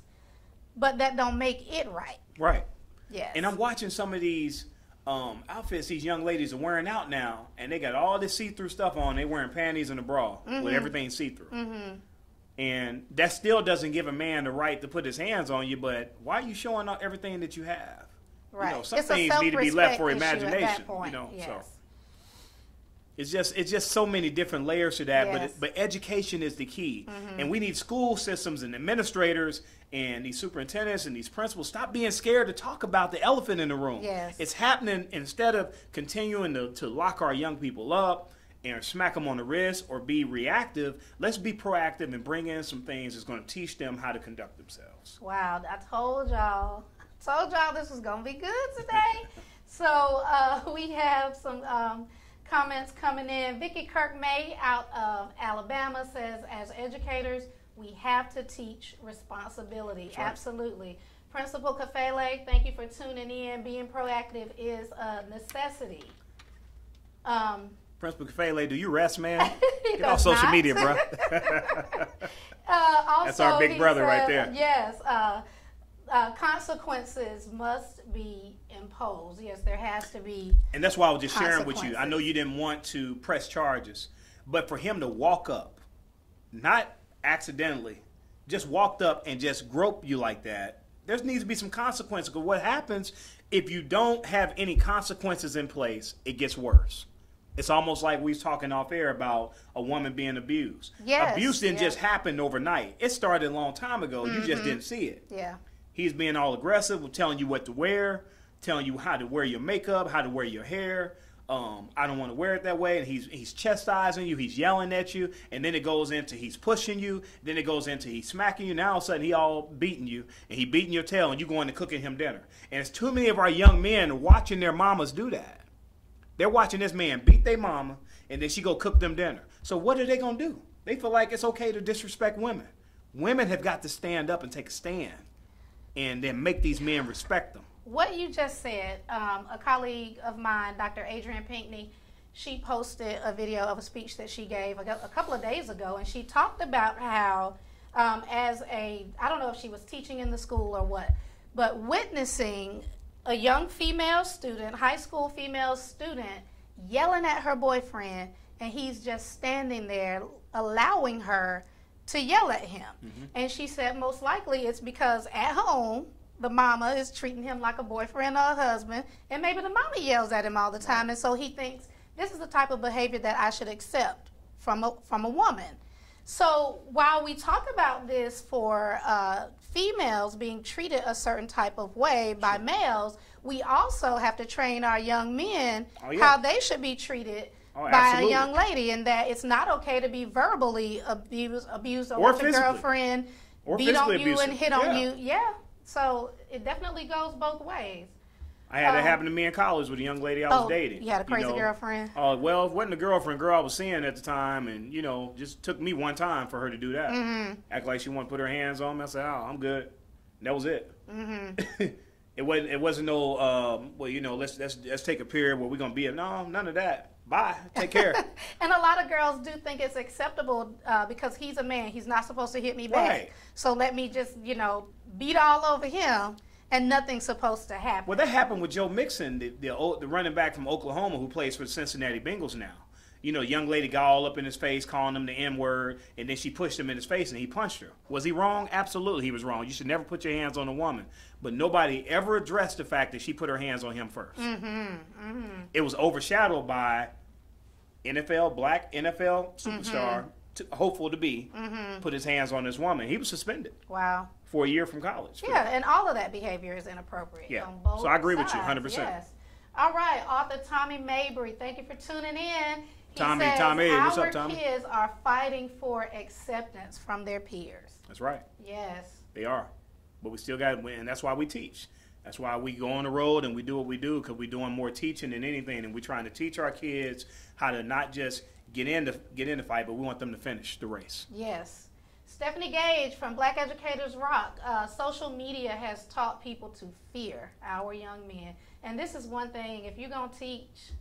Speaker 1: But that don't make it right.
Speaker 2: Right.
Speaker 1: Yes.
Speaker 2: And I'm watching some of these outfits these young ladies are wearing out now, and they got all this see-through stuff on. They wearing panties and a bra with everything see-through. And that still doesn't give a man the right to put his hands on you, but why are you showing off everything that you have?
Speaker 1: Right.
Speaker 2: You know, some things need to be left for imagination. You know,
Speaker 1: yes.
Speaker 2: so it's just so many different layers to that.
Speaker 1: Yes.
Speaker 2: But education is the key, and we need school systems and administrators and these superintendents and these principals stop being scared to talk about the elephant in the room.
Speaker 1: Yes.
Speaker 2: It's happening. Instead of continuing to lock our young people up and smack them on the wrist or be reactive, let's be proactive and bring in some things that's going to teach them how to conduct themselves.
Speaker 1: Wow, I told y'all this was going to be good today. So we have some comments coming in. Vicky Kirk May out of Alabama says, as educators, we have to teach responsibility. Right. Absolutely. Principal Kafele, thank you for tuning in. Being proactive is a necessity.
Speaker 2: Principal Kafele, do you rest, man? Get off social media, bro.
Speaker 1: Also,
Speaker 2: that's our big brother right there.
Speaker 1: Yes. Consequences must be imposed. Yes, there has to be.
Speaker 2: And that's why I was just sharing with you. I know you didn't want to press charges, but for him to walk up, not accidentally, just walked up and just groped you like that, there needs to be some consequences. Because what happens if you don't have any consequences in place, it gets worse. It's almost like we was talking off air about a woman being abused.
Speaker 1: Yes,
Speaker 2: abuse didn't just happen overnight. It started a long time ago. You just didn't see it.
Speaker 1: Yeah.
Speaker 2: He's being all aggressive with telling you what to wear, telling you how to wear your makeup, how to wear your hair. I don't want to wear it that way. And he's chastising you. He's yelling at you. And then it goes into he's pushing you. Then it goes into he's smacking you. Now all of a sudden he all beating you. And he beating your tail and you going to cooking him dinner. And it's too many of our young men watching their mamas do that. They're watching this man beat their mama, and then she go cook them dinner. So what are they going to do? They feel like it's okay to disrespect women. Women have got to stand up and take a stand and then make these men respect them.
Speaker 1: What you just said, a colleague of mine, Dr. Adrienne Pinckney, she posted a video of a speech that she gave a couple of days ago, and she talked about how I don't know if she was teaching in the school or what, but witnessing a young female student, high school female student, yelling at her boyfriend, and he's just standing there allowing her to yell at him. And she said most likely it's because at home the mama is treating him like a boyfriend or a husband, and maybe the mama yells at him all the time, and so he thinks this is the type of behavior that I should accept from a woman. So while we talk about this for females being treated a certain type of way by males, we also have to train our young men how they should be treated by a young lady, and that it's not okay to be verbally abused or with a girlfriend beat on you and hit on you. Yeah. So it definitely goes both ways.
Speaker 2: I had that happen to me in college with a young lady I was dating.
Speaker 1: You had a crazy girlfriend?
Speaker 2: Well, it wasn't a girlfriend, girl I was seeing at the time, and, just took me one time for her to do that. Act like she wanted to put her hands on me. I said, I'm good. And that was it. It wasn't no, let's take a period where we're going to be. No, none of that. Bye. Take care.
Speaker 1: And a lot of girls do think it's acceptable because he's a man. He's not supposed to hit me back.
Speaker 2: Right.
Speaker 1: So let me just, beat all over him. And nothing's supposed to happen.
Speaker 2: Well, that happened with Joe Mixon, the running back from Oklahoma who plays for the Cincinnati Bengals now. Young lady got all up in his face, calling him the N-word, and then she pushed him in his face and he punched her. Was he wrong? Absolutely he was wrong. You should never put your hands on a woman. But nobody ever addressed the fact that she put her hands on him first. It was overshadowed by black NFL superstar, hopeful to be, put his hands on this woman. He was suspended.
Speaker 1: Wow.
Speaker 2: For a year from college.
Speaker 1: Yeah, and all of that behavior is inappropriate.
Speaker 2: Yeah.
Speaker 1: On both
Speaker 2: so I agree
Speaker 1: sides.
Speaker 2: with you 100%.
Speaker 1: Yes. All right, author Tommy Mabry, thank you for tuning in. He
Speaker 2: Tommy,
Speaker 1: says,
Speaker 2: what's up, Tommy?
Speaker 1: Our kids are fighting for acceptance from their peers.
Speaker 2: That's right.
Speaker 1: Yes.
Speaker 2: They are. But we still got to win, and that's why we teach. That's why we go on the road and we do what we do, because we're doing more teaching than anything, and we're trying to teach our kids how to not just get in the fight, but we want them to finish the race.
Speaker 1: Yes. Stephanie Gage from Black Educators Rock. Social media has taught people to fear our young men. And this is one thing, if you're going to teach,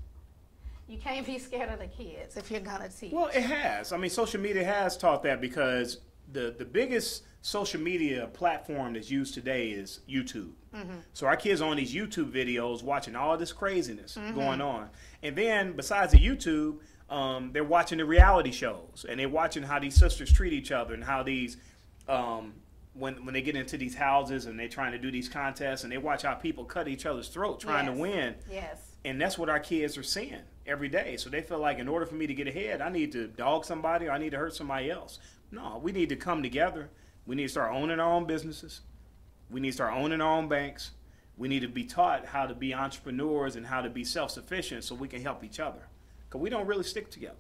Speaker 1: you can't be scared of the kids if you're going to teach.
Speaker 2: Well, it has. I mean, social media has taught that because the biggest social media platform that's used today is YouTube. So our kids are on these YouTube videos watching all this craziness going on. And then besides the YouTube, they're watching the reality shows, and they're watching how these sisters treat each other, and how these when they get into these houses and they're trying to do these contests, and they watch how people cut each other's throat trying to win.
Speaker 1: Yes.
Speaker 2: And that's what our kids are seeing every day. So they feel like in order for me to get ahead, I need to dog somebody or I need to hurt somebody else. No, we need to come together. We need to start owning our own businesses. We need to start owning our own banks. We need to be taught how to be entrepreneurs and how to be self-sufficient so we can help each other. Because we don't really stick together.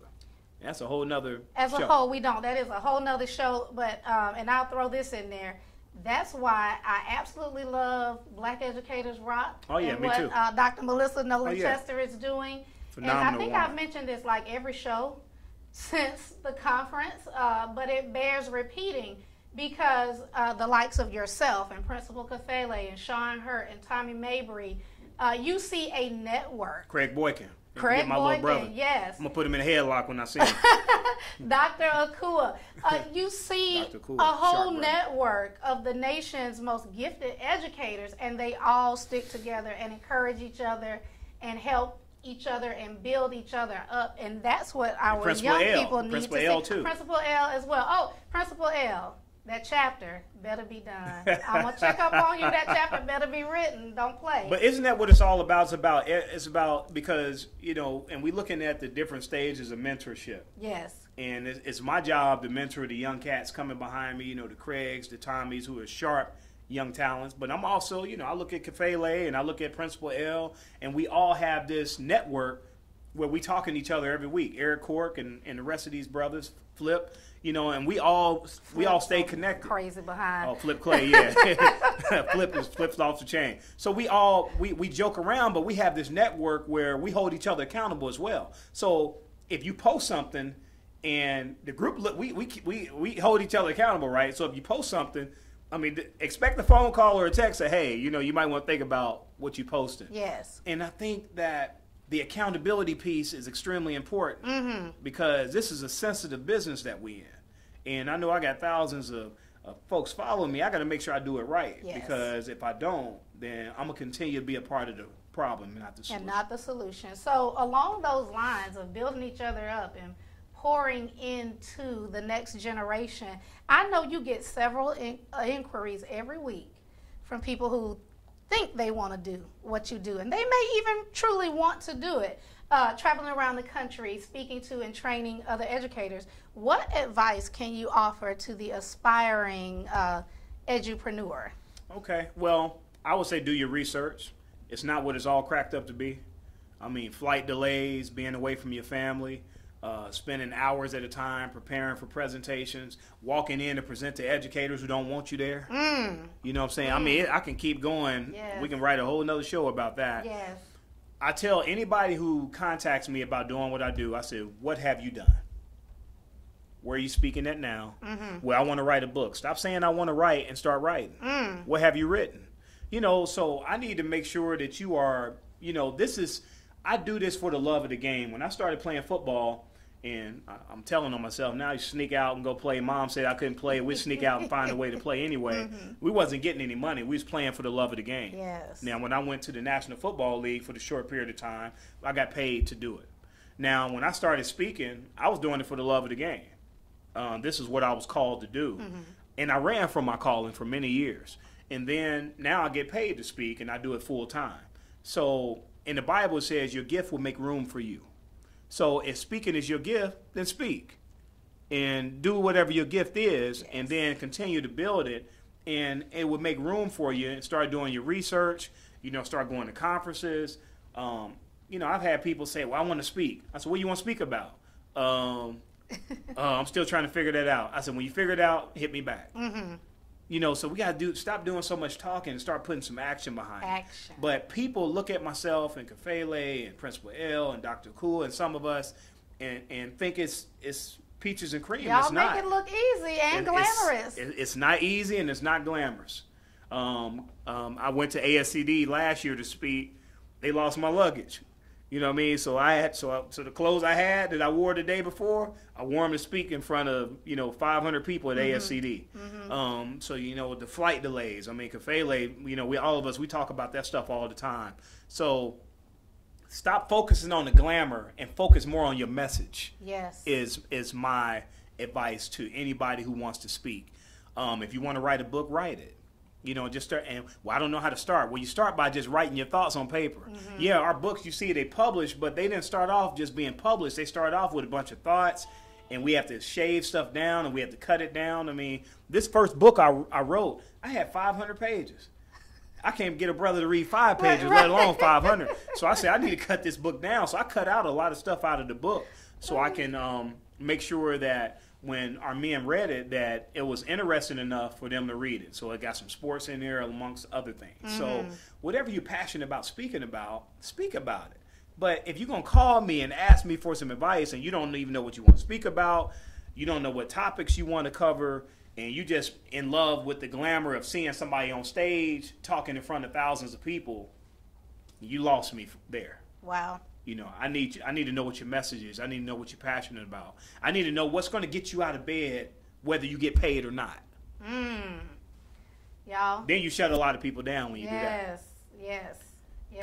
Speaker 2: That's a whole nother
Speaker 1: As
Speaker 2: show.
Speaker 1: a whole, we don't. That is a whole nother show. But and I'll throw this in there. That's why I absolutely love Black Educators Rock.
Speaker 2: Oh, yeah,
Speaker 1: and
Speaker 2: me
Speaker 1: what,
Speaker 2: too.
Speaker 1: Dr. Melissa Nolan
Speaker 2: Oh, yeah.
Speaker 1: Chester is doing.
Speaker 2: Phenomenal
Speaker 1: And I think
Speaker 2: woman.
Speaker 1: I've mentioned this like every show since the conference, but it bears repeating because the likes of yourself and Principal Kafele and Sean Hurt and Tommy Mabry, you see a network.
Speaker 2: Craig Boykin.
Speaker 1: Craig
Speaker 2: my little brother.
Speaker 1: Boykin, yes.
Speaker 2: I'm going to put him in a headlock when I see him.
Speaker 1: Dr. Akua, you see
Speaker 2: Dr. Akua,
Speaker 1: a whole
Speaker 2: sharp brother.
Speaker 1: network of the nation's most gifted educators, and they all stick together and encourage each other and help each other and build each other up. And that's what our
Speaker 2: Principal
Speaker 1: young
Speaker 2: L.
Speaker 1: people need
Speaker 2: Principal
Speaker 1: to
Speaker 2: L
Speaker 1: see.
Speaker 2: too.
Speaker 1: Principal L as well. Oh, Principal L. That chapter better be done. I'm gonna check up on you. That chapter better be written. Don't play.
Speaker 2: But isn't that what it's all about? It's about because, and we're looking at the different stages of mentorship.
Speaker 1: Yes.
Speaker 2: And it's my job to mentor the young cats coming behind me, the Craigs, the Tommies, who are sharp young talents. But I'm also, I look at Kafele and I look at Principal L, and we all have this network where we talking to each other every week. Eric Cork and the rest of these brothers, Flip, and we all stay connected.
Speaker 1: Crazy behind.
Speaker 2: Oh, Flip Clay, yeah. Flip's off the chain. So we joke around, but we have this network where we hold each other accountable as well. So if you post something, and the group we hold each other accountable, right? So if you post something, I mean, expect a phone call or a text say, hey, you might want to think about what you posted.
Speaker 1: Yes.
Speaker 2: And I think that the accountability piece is extremely important because this is a sensitive business that we in. And I know I got thousands of folks following me. I got to make sure I do it right because if I don't, then I'm going to continue to be a part of the problem and not the solution.
Speaker 1: And not the solution. So along those lines of building each other up and pouring into the next generation, I know you get several inquiries every week from people who think they want to do what you do, and they may even truly want to do it. Traveling around the country, speaking to and training other educators, what advice can you offer to the aspiring edupreneur?
Speaker 2: Okay, well, I would say do your research. It's not what it's all cracked up to be. I mean, flight delays, being away from your family, spending hours at a time preparing for presentations, walking in to present to educators who don't want you there. You know what I'm saying? I mean, I can keep going.
Speaker 1: Yes.
Speaker 2: We can write a whole nother show about that.
Speaker 1: Yes.
Speaker 2: I tell anybody who contacts me about doing what I do, I say, what have you done? Where are you speaking at now? Well, I want to write a book. Stop saying I want to write and start writing. What have you written? So I need to make sure that you are, I do this for the love of the game. When I started playing football, and I'm telling on myself, now you sneak out and go play. Mom said I couldn't play. We'd sneak out and find a way to play anyway. We wasn't getting any money. We was playing for the love of the game.
Speaker 1: Yes.
Speaker 2: Now, when I went to the National Football League for the short period of time, I got paid to do it. Now, when I started speaking, I was doing it for the love of the game. This is what I was called to do. And I ran from my calling for many years. And then now I get paid to speak, and I do it full time. So in the Bible, it says your gift will make room for you. So if speaking is your gift, then speak. And do whatever your gift is, and then continue to build it. And it will make room for you, and start doing your research, start going to conferences. I've had people say, well, I want to speak. I said, what do you want to speak about? I'm still trying to figure that out. I said, when you figure it out, hit me back. So we got to stop doing so much talking and start putting some action behind it. But people look at myself and Kafele and Principal L and Dr. Cool and some of us and think it's peaches and cream.
Speaker 1: Y'all
Speaker 2: it's
Speaker 1: make
Speaker 2: not.
Speaker 1: it look easy and glamorous.
Speaker 2: It's not easy and it's not glamorous. I went to ASCD last year to speak. They lost my luggage. You know what I mean? So the clothes I had that I wore the day before, I wore them to speak in front of 500 people at ASCD. So the flight delays. I mean, Kafele, we all of us, we talk about that stuff all the time. So stop focusing on the glamour and focus more on your message.
Speaker 1: Yes,
Speaker 2: is my advice to anybody who wants to speak. If you want to write a book, write it. Just start. And I don't know how to start. Well, you start by just writing your thoughts on paper. Yeah, our books, you see, they publish, but they didn't start off just being published. They started off with a bunch of thoughts, and we have to shave stuff down, and we have to cut it down. I mean, this first book I wrote, I had 500 pages. I can't get a brother to read 5 pages, let alone 500. So I said, I need to cut this book down. So I cut out a lot of stuff out of the book so I can make sure that when our men read it, that it was interesting enough for them to read it. So it got some sports in there amongst other things. So whatever you're passionate about speaking about, speak about it. But if you're going to call me and ask me for some advice and you don't even know what you want to speak about, you don't know what topics you want to cover, and you just in love with the glamour of seeing somebody on stage talking in front of thousands of people, you lost me there.
Speaker 1: Wow.
Speaker 2: I need to know what your message is. I need to know what you're passionate about. I need to know what's going to get you out of bed, whether you get paid or not.
Speaker 1: Y'all.
Speaker 2: Then you shut a lot of people down when you do that.
Speaker 1: Yes.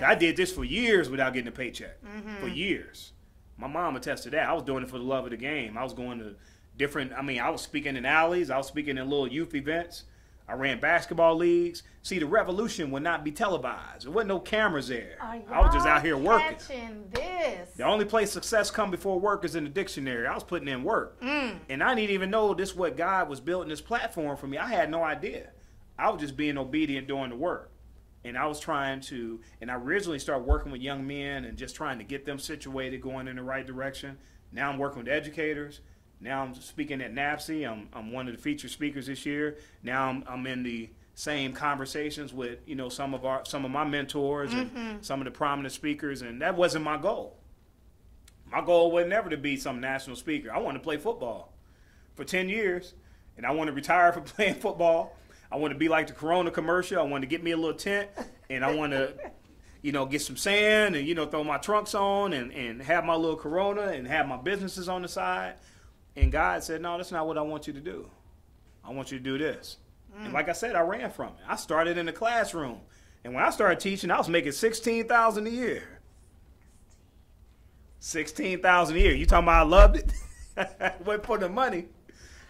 Speaker 2: I did this for years without getting a paycheck. For years. My mom attests to that. I was doing it for the love of the game. I was going to I was speaking in alleys. I was speaking in little youth events. I ran basketball leagues. See, the revolution would not be televised. There wasn't no cameras there. I was just out here working.
Speaker 1: Catching this.
Speaker 2: The only place success come before work is in the dictionary. I was putting in work. And I didn't even know this what God was building this platform for me. I had no idea. I was just being obedient doing the work. And I was trying to, and I originally started working with young men and just trying to get them situated, going in the right direction. Now I'm working with educators. Now I'm speaking at NAPSI. I'm one of the featured speakers this year. Now I'm in the same conversations with some of my mentors and some of the prominent speakers, and that wasn't my goal. My goal was never to be some national speaker. I wanted to play football for 10 years, and I want to retire from playing football. I want to be like the Corona commercial. I want to get me a little tent, and I want to get some sand and throw my trunks on and have my little Corona and have my businesses on the side. And God said, no, that's not what I want you to do. I want you to do this. And like I said, I ran from it. I started in the classroom. And when I started teaching, I was making $16,000 a year. $16,000 a year. You talking about I loved it? Wasn't for the money.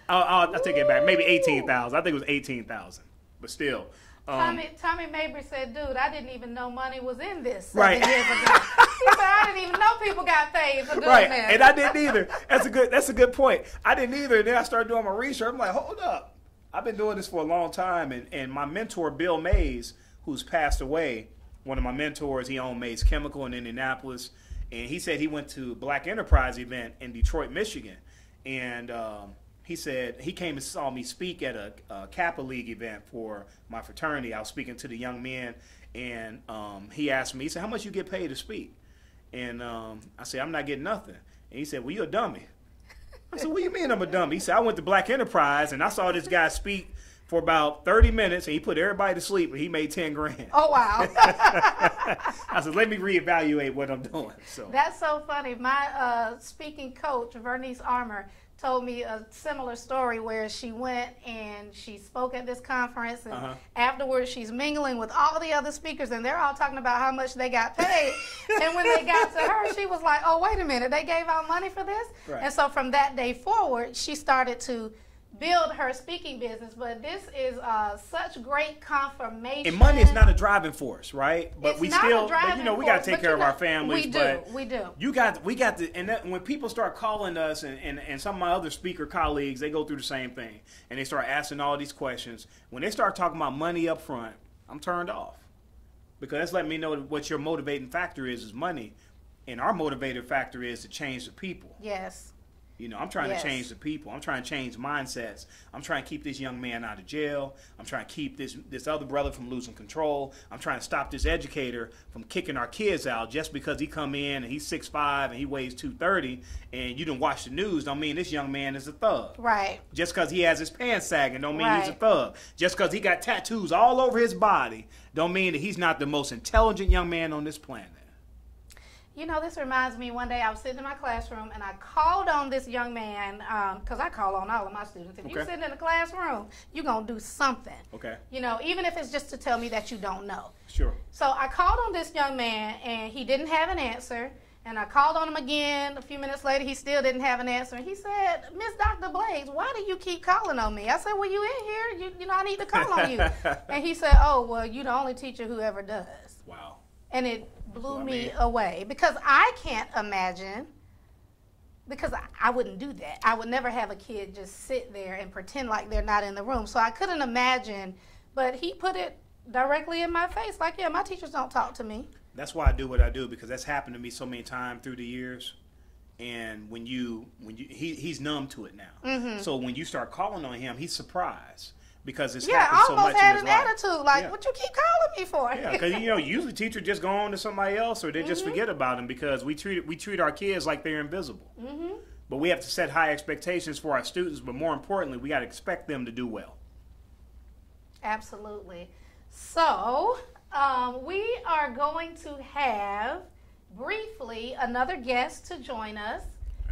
Speaker 2: I'll take it back. Maybe $18,000. I think it was $18,000. But still.
Speaker 1: Tommy Mabry said, dude, I didn't even know money was in this 7
Speaker 2: Right.
Speaker 1: years ago. He said, I didn't even know people got paid for doing
Speaker 2: Right,
Speaker 1: this.
Speaker 2: and I didn't either. That's a good point. I didn't either. And then I started doing my research. I'm like, hold up. I've been doing this for a long time. And my mentor, Bill Mays, who's passed away, one of my mentors, he owned Mays Chemical in Indianapolis. And he said he went to a Black Enterprise event in Detroit, Michigan. And he said he came and saw me speak at a Kappa League event for my fraternity. I was speaking to the young men. And he asked me, he said, how much you get paid to speak? And I said, I'm not getting nothing. And he said, well, you're a dummy. I said, what do you mean I'm a dummy? He said, I went to Black Enterprise, and I saw this guy speak for about 30 minutes, and he put everybody to sleep, and he made 10 grand.
Speaker 1: Oh, wow.
Speaker 2: I said, let me reevaluate what I'm doing. So
Speaker 1: That's so funny. My speaking coach, Vernice Armour, told me a similar story where she went and she spoke at this conference, and afterwards she's mingling with all the other speakers, and they're all talking about how much they got paid. And when they got to her, she was like, oh, wait a minute, they gave out money for this?
Speaker 2: Right.
Speaker 1: And so from that day forward, she started to build her speaking business. But this is such great confirmation.
Speaker 2: And money is not a driving force, right? But
Speaker 1: It's
Speaker 2: we
Speaker 1: not a
Speaker 2: still,
Speaker 1: driving
Speaker 2: we got to
Speaker 1: force,
Speaker 2: take
Speaker 1: but
Speaker 2: care
Speaker 1: you
Speaker 2: of our
Speaker 1: know,
Speaker 2: families.
Speaker 1: We do.
Speaker 2: We got to, and that, when people start calling us, and some of my other speaker colleagues, they go through the same thing, and they start asking all these questions. When they start talking about money up front, I'm turned off, because that's letting me know what your motivating factor is money, and our motivating factor is to change the people.
Speaker 1: Yes.
Speaker 2: You know, I'm trying to change the people. I'm trying to change mindsets. I'm trying to keep this young man out of jail. I'm trying to keep this other brother from losing control. I'm trying to stop this educator from kicking our kids out just because he come in and he's 6'5" and he weighs 230, and you didn't watch the news don't mean this young man is a thug.
Speaker 1: Right.
Speaker 2: Just because he has his pants sagging don't mean he's a thug. Just because he got tattoos all over his body don't mean that he's not the most intelligent young man on this planet.
Speaker 1: You know, this reminds me, one day I was sitting in my classroom and I called on this young man, because I call on all of my students. If you're sitting in the classroom, you're going to do something.
Speaker 2: Okay.
Speaker 1: You know, even if it's just to tell me that you don't know.
Speaker 2: Sure.
Speaker 1: So I called on this young man and he didn't have an answer. And I called on him again. A few minutes later, he still didn't have an answer. And he said, Miss Dr. Blades, why do you keep calling on me? I said, well, you in here. You know, I need to call on you. And he said, oh, well, you're the only teacher who ever does.
Speaker 2: Wow.
Speaker 1: And it blew me away because I can't imagine, because I wouldn't do that. I would never have a kid just sit there and pretend like they're not in the room. So I couldn't imagine, but he put it directly in my face like, yeah, my teachers don't talk to me.
Speaker 2: That's why I do what I do, because that's happened to me so many times through the years. And he's numb to it now. So when you start calling on him, he's surprised. Because it's happened so much in his life.
Speaker 1: Yeah, almost had an attitude, like, what you keep calling me for?
Speaker 2: Yeah, because, you know, usually teachers just go on to somebody else or they just forget about them because we treat our kids like they're invisible. But we have to set high expectations for our students, but more importantly, we got to expect them to do well.
Speaker 1: Absolutely. So, we are going to have, briefly, another guest to join us.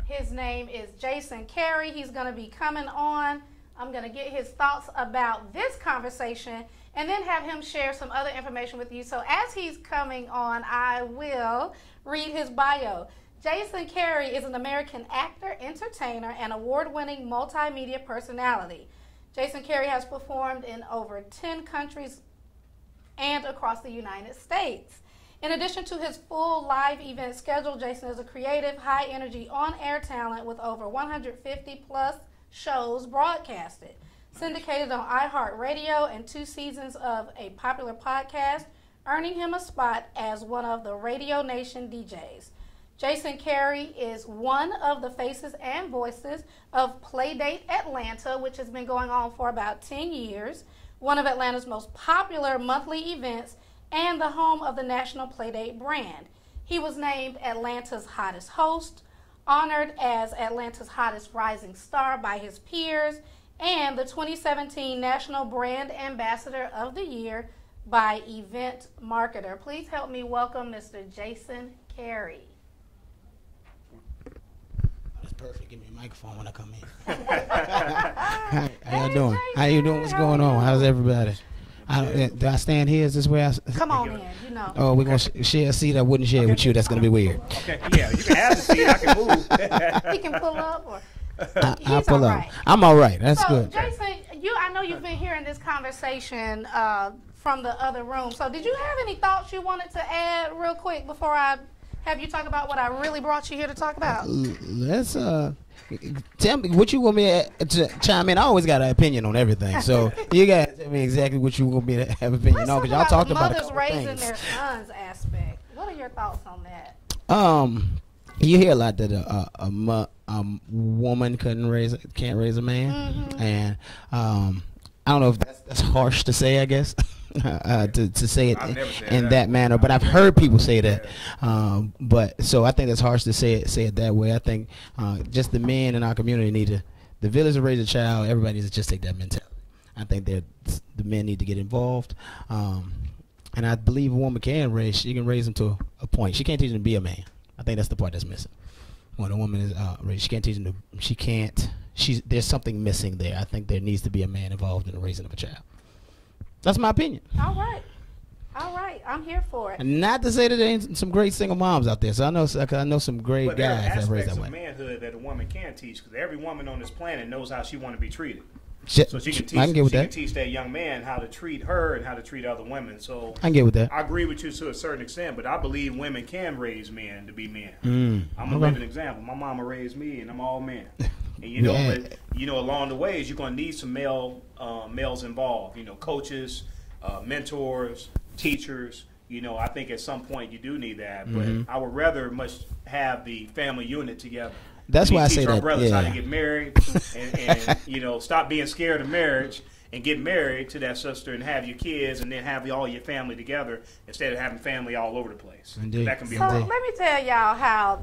Speaker 1: His name is Jason Carey. He's going to be coming on. I'm going to get his thoughts about this conversation and then have him share some other information with you. So as he's coming on, I will read his bio. Jason Carey is an American actor, entertainer, and award-winning multimedia personality. Jason Carey has performed in over 10 countries and across the United States. In addition to his full live event schedule, Jason is a creative, high-energy, on-air talent with over 150-plus shows broadcasted, syndicated on iHeartRadio, and 2 seasons of a popular podcast, earning him a spot as one of the Radio Nation DJs. Jason Carey is one of the faces and voices of Playdate Atlanta, which has been going on for about 10 years, one of Atlanta's most popular monthly events, and the home of the national Playdate brand. He was named Atlanta's hottest host, honored as Atlanta's hottest rising star by his peers, and the 2017 National Brand Ambassador of the Year by Event Marketer. Please help me welcome Mr. Jason Carey.
Speaker 3: That's perfect. Give me a microphone when I come in. How y'all doing? How you doing? What's going on? How's everybody? Do I stand here? Is this where I...
Speaker 1: Come on in, you know.
Speaker 3: Oh, we're going to share a seat I wouldn't share with you. That's going to be weird.
Speaker 2: Okay, yeah, you can have the seat. I can move.
Speaker 1: He can pull up or...
Speaker 3: I'll pull up. I'm all right. That's good.
Speaker 1: Jason, I know you've been hearing this conversation from the other room. So did you have any thoughts you wanted to add real quick before I have you talk about what I really brought you here to talk about?
Speaker 3: Let's... tell me what you want me to chime in. I always got an opinion on everything, so you got to tell me exactly what you want me to have an opinion on, because y'all talked about a couple
Speaker 1: raising
Speaker 3: things.
Speaker 1: Their sons aspect. What are your thoughts on that?
Speaker 3: You hear a lot that a woman can't raise a man, and I don't know if that's harsh to say, I guess. To say it in that manner, but I've heard people say that. But so I think that's harsh to say it that way. I think just the men in our community need to, the village to raise a child. Everybody needs to just take that mentality. I think that the men need to get involved, and I believe a woman can raise. She can raise them to a point. She can't teach them to be a man. I think that's the part that's missing. When a woman is raised, she can't teach them to. She can't. There's something missing there. I think there needs to be a man involved in the raising of a child. That's my opinion.
Speaker 1: All right. I'm here for it.
Speaker 3: And not to say that there ain't some great single moms out there. So I know some great guys that raise that way.
Speaker 2: But there are aspects of manhood that a woman can teach, because every woman on this planet knows how she want to be treated. So she can teach that young man how to treat her and how to treat other women. So
Speaker 3: I can get with that.
Speaker 2: I agree with you to a certain extent, but I believe women can raise men to be men. I'm a living example. My mama raised me, and I'm all man. And along the ways, you're going to need some males involved. Coaches, mentors, teachers. I think at some point you do need that. But I would rather much have the family unit together.
Speaker 3: That's
Speaker 2: we
Speaker 3: why I
Speaker 2: need to
Speaker 3: say
Speaker 2: teach our
Speaker 3: that.
Speaker 2: brothers how to
Speaker 3: Yeah.
Speaker 2: get married, and stop being scared of marriage and get married to that sister and have your kids and then have all your family together instead of having family all over the place.
Speaker 3: Indeed.
Speaker 2: That can be
Speaker 1: So
Speaker 2: a
Speaker 1: let
Speaker 2: problem.
Speaker 1: me tell y'all how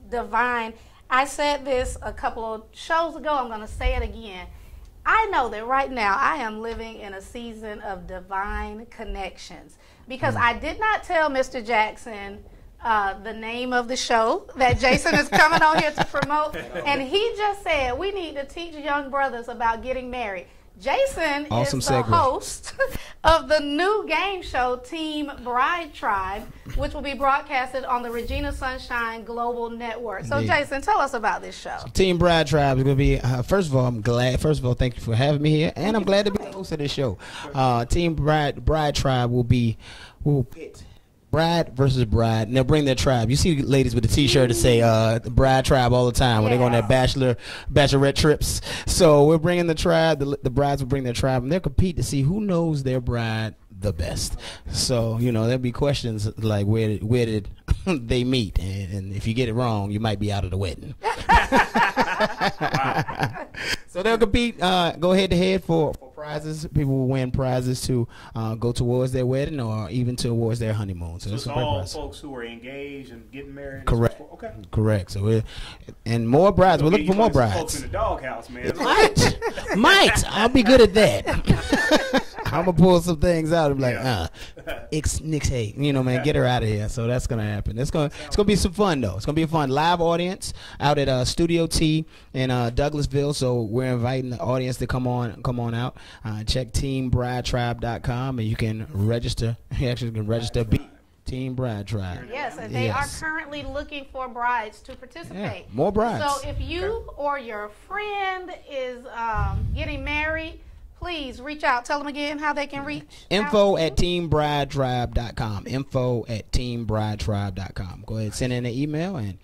Speaker 1: divine. I said this a couple of shows ago. I'm going to say it again. I know that right now I am living in a season of divine connections because I did not tell Mr. Jackson the name of the show that Jason is coming on here to promote. And he just said we need to teach young brothers about getting married. Jason
Speaker 3: Awesome
Speaker 1: is the
Speaker 3: segue.
Speaker 1: host of the new game show Team Bride Tribe, which will be broadcasted on the Regina Sunshine Global Network. So,
Speaker 3: Indeed.
Speaker 1: Jason, tell us about this show.
Speaker 3: Team Bride Tribe is going to be, first of all, I'm glad. First of all, thank you for having me here. And I'm glad to be the host of this show. Team Bride Tribe will pit bride versus bride, and they'll bring their tribe. You see ladies with the T-shirt that say Bride Tribe all the time when they go on their bachelorette trips. So we're bringing the tribe. The brides will bring their tribe, and they'll compete to see who knows their bride the best. So there'll be questions like where did they meet, and if you get it wrong, you might be out of the wedding. So they'll compete, go head to head for prizes. People will win prizes to go towards their wedding or even towards their honeymoon. So
Speaker 2: it's all folks who are engaged and getting married.
Speaker 3: Correct.
Speaker 2: Okay.
Speaker 3: Correct. So and more brides. We're looking for more brides.
Speaker 2: Folks in the doghouse, man.
Speaker 3: Might. I'll be good at that. I'm gonna pull some things out and be like, Nix, hey, man, get her out of here. So that's gonna happen. It's gonna be some fun though. It's gonna be a fun live audience out at Studio T in Douglasville. So we're inviting the audience to come on out. Check teambridetribe.com and you can register. You actually can register. Team Bride Tribe.
Speaker 1: Yes, and they are currently looking for brides to participate.
Speaker 3: Yeah, more brides.
Speaker 1: So if you or your friend is getting married, please reach out. Tell them again how they can reach.
Speaker 3: Info at teambridetribe.com. Info at teambridetribe.com. Go ahead, send in an email and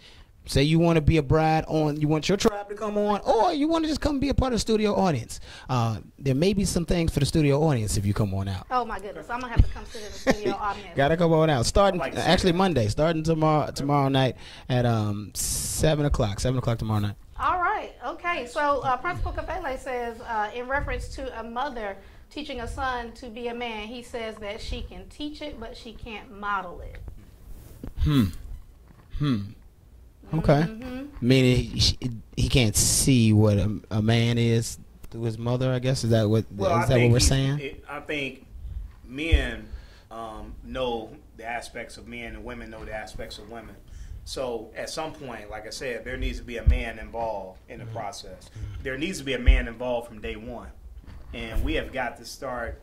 Speaker 3: say you want to be a bride on. You want your tribe to come on, or you want to just come be a part of the studio audience. There may be some things for the studio audience if you come on out.
Speaker 1: Oh my goodness, I'm gonna have to come sit in the studio audience.
Speaker 3: Gotta come on out. Starting actually Monday. Starting tomorrow night at 7 o'clock. 7 o'clock tomorrow night.
Speaker 1: All right. Okay. So Principal Kafele says, in reference to a mother teaching a son to be a man, he says that she can teach it, but she can't model it.
Speaker 3: Okay.
Speaker 1: Mm-hmm.
Speaker 3: Meaning he can't see what a man is through his mother, I guess. Is that what we're saying?
Speaker 2: I think men know the aspects of men and women know the aspects of women. So at some point, like I said, there needs to be a man involved in the process. There needs to be a man involved from day one. And we have got to start,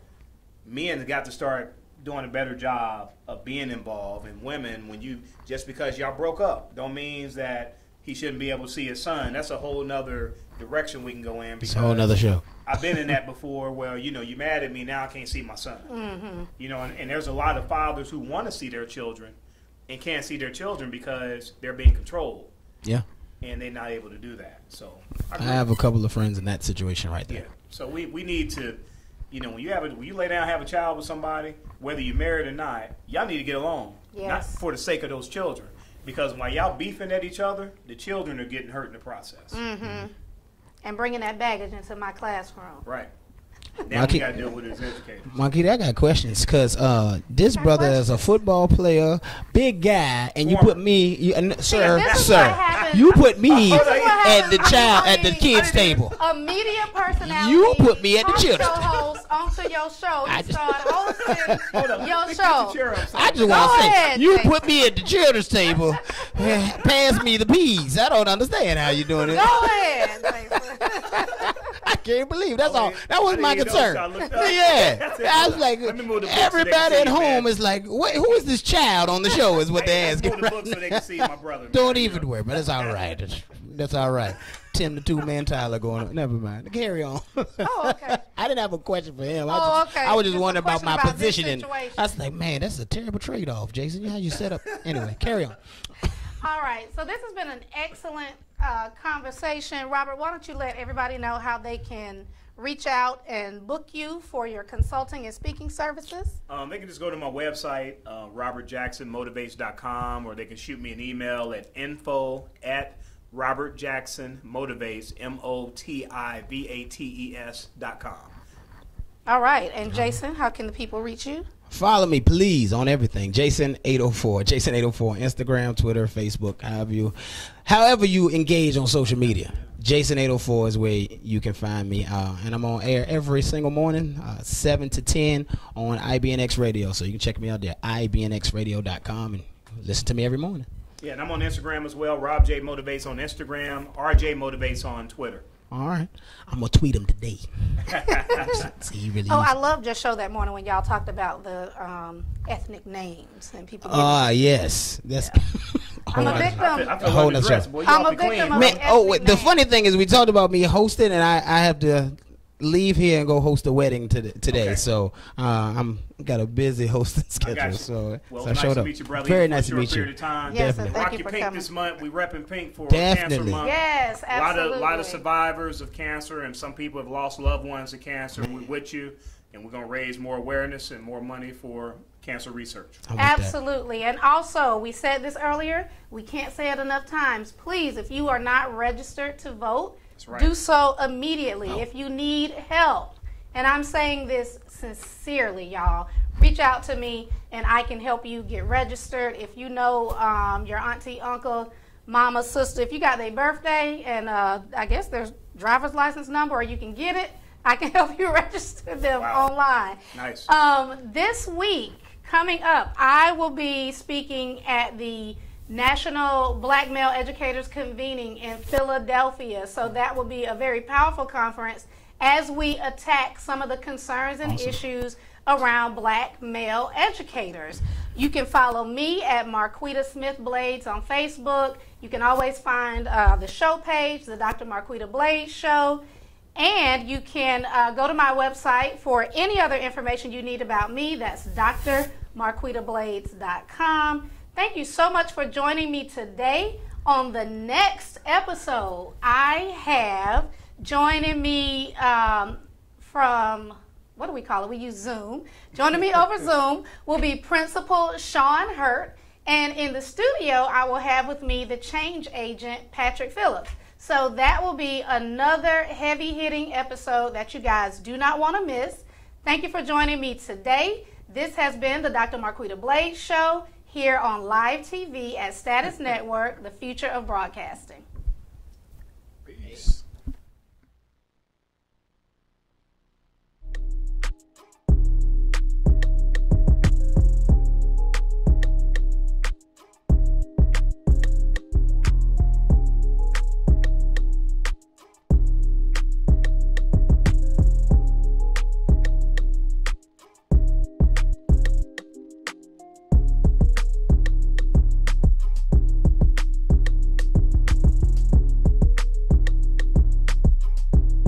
Speaker 2: men have got to start doing a better job of being involved. And women, just because y'all broke up, don't mean that he shouldn't be able to see his son. That's a whole nother direction we can go in.
Speaker 3: It's a whole nother show.
Speaker 2: I've been in that before. Well, you mad at me, now I can't see my son. Mm-hmm. And there's a lot of fathers who want to see their children and can't see their children because they're being controlled.
Speaker 3: Yeah.
Speaker 2: And they're not able to do that. So
Speaker 3: I have a couple of friends in that situation right there.
Speaker 2: Yeah. So we need to, when you lay down and have a child with somebody, whether you're married or not, y'all need to get along.
Speaker 1: Yes.
Speaker 2: Not for the sake of those children. Because while y'all beefing at each other, the children are getting hurt in the process.
Speaker 1: Mm-hmm. And bringing that baggage into my classroom.
Speaker 2: Right. Now we got to deal with it as educators.
Speaker 3: Marquita, I got questions because this brother is a football player, big guy, and you put me, sir, you put me at the kids' table.
Speaker 1: A media personality.
Speaker 3: You put me at the children's
Speaker 1: table. Host onto your show. You start hosting your show.
Speaker 3: I just want to say, you put me at the children's table. Pass me the peas. I don't understand how you're doing it.
Speaker 1: Go ahead.
Speaker 3: I can't believe that's all. That was my concern. Yeah, I was like, everybody at home is like, wait, who is this child on the show? Is what they're asking.
Speaker 2: So they can see my brother.
Speaker 3: Don't even worry, but it's all right. That's all right. Tim the two-man Tyler going on. Never mind. Carry on.
Speaker 1: Oh, okay.
Speaker 3: I didn't have a question for him.
Speaker 1: Okay.
Speaker 3: I was just wondering about my positioning.
Speaker 1: I
Speaker 3: was like, man, that's a terrible trade-off, Jason. How you set up? Anyway, carry on.
Speaker 1: All right. So this has been an excellent conversation. Robert, why don't you let everybody know how they can reach out and book you for your consulting and speaking services?
Speaker 2: They can just go to my website, robertjacksonmotivates.com, or they can shoot me an email at info@robertjacksonmotivates.com. Robert Jackson Motivates, MOTIVATES.com.
Speaker 1: All right. And Jason, how can the people reach you?
Speaker 3: Follow me, please, on everything. Jason804. Jason804. Instagram, Twitter, Facebook, however you engage on social media. Jason804 is where you can find me. And I'm on air every single morning, 7 to 10 on IBNX Radio. So you can check me out there, IBNXradio.com, and listen to me every morning.
Speaker 2: Yeah, and I'm on Instagram as well. Rob J Motivates on Instagram. RJ Motivates on Twitter.
Speaker 3: All right. I'm going to tweet him today. See, really
Speaker 1: I loved your show that morning when y'all talked about the ethnic names and people.
Speaker 3: Yes. That's
Speaker 1: I'm a victim.
Speaker 2: I feel like the dress, boy.
Speaker 1: I'm a victim of
Speaker 3: Man, the funny thing is we talked about me hosting, and I have to leave here and go host a wedding today. Okay. So I'm got a busy hosting schedule. So
Speaker 2: well,
Speaker 3: so I
Speaker 2: nice
Speaker 3: showed
Speaker 2: to
Speaker 3: up.
Speaker 2: meet you, brother.
Speaker 3: Very nice to meet you.
Speaker 1: Yes,
Speaker 3: definitely.
Speaker 1: thank
Speaker 2: Rock
Speaker 1: you
Speaker 2: Your
Speaker 1: for
Speaker 2: Pink
Speaker 1: coming.
Speaker 2: this month. We repping pink for
Speaker 3: Definitely.
Speaker 2: Cancer Month.
Speaker 1: Yes, absolutely.
Speaker 2: A lot of survivors of cancer, and some people have lost loved ones to cancer. We're with you, and we're going to raise more awareness and more money for cancer research.
Speaker 1: Absolutely. And also, we said this earlier, we can't say it enough times. Please, if you are not registered to vote, do so immediately. If you need help, and I'm saying this sincerely, y'all, reach out to me and I can help you get registered. If you know your auntie, uncle, mama, sister, if you got their birthday and I guess there's driver's license number, or you can get it, I can help you register them online.
Speaker 2: Nice.
Speaker 1: This week, coming up, I will be speaking at the National Black Male Educators Convening in Philadelphia. So that will be a very powerful conference as we attack some of the concerns and issues around black male educators. You can follow me at Marquita Smith Blades on Facebook. You can always find the show page, the Dr. Marquita Blades Show. And you can go to my website for any other information you need about me. That's drmarquitablades.com. Thank you so much for joining me today. On the next episode, I have joining me from, what do we call it? We use Zoom. Joining me over Zoom will be Principal Sean Hurt. And in the studio, I will have with me the change agent, Patrick Phillips. So that will be another heavy-hitting episode that you guys do not want to miss. Thank you for joining me today. This has been the Dr. Marquita Blades Show here on live TV at Status Network, the future of broadcasting.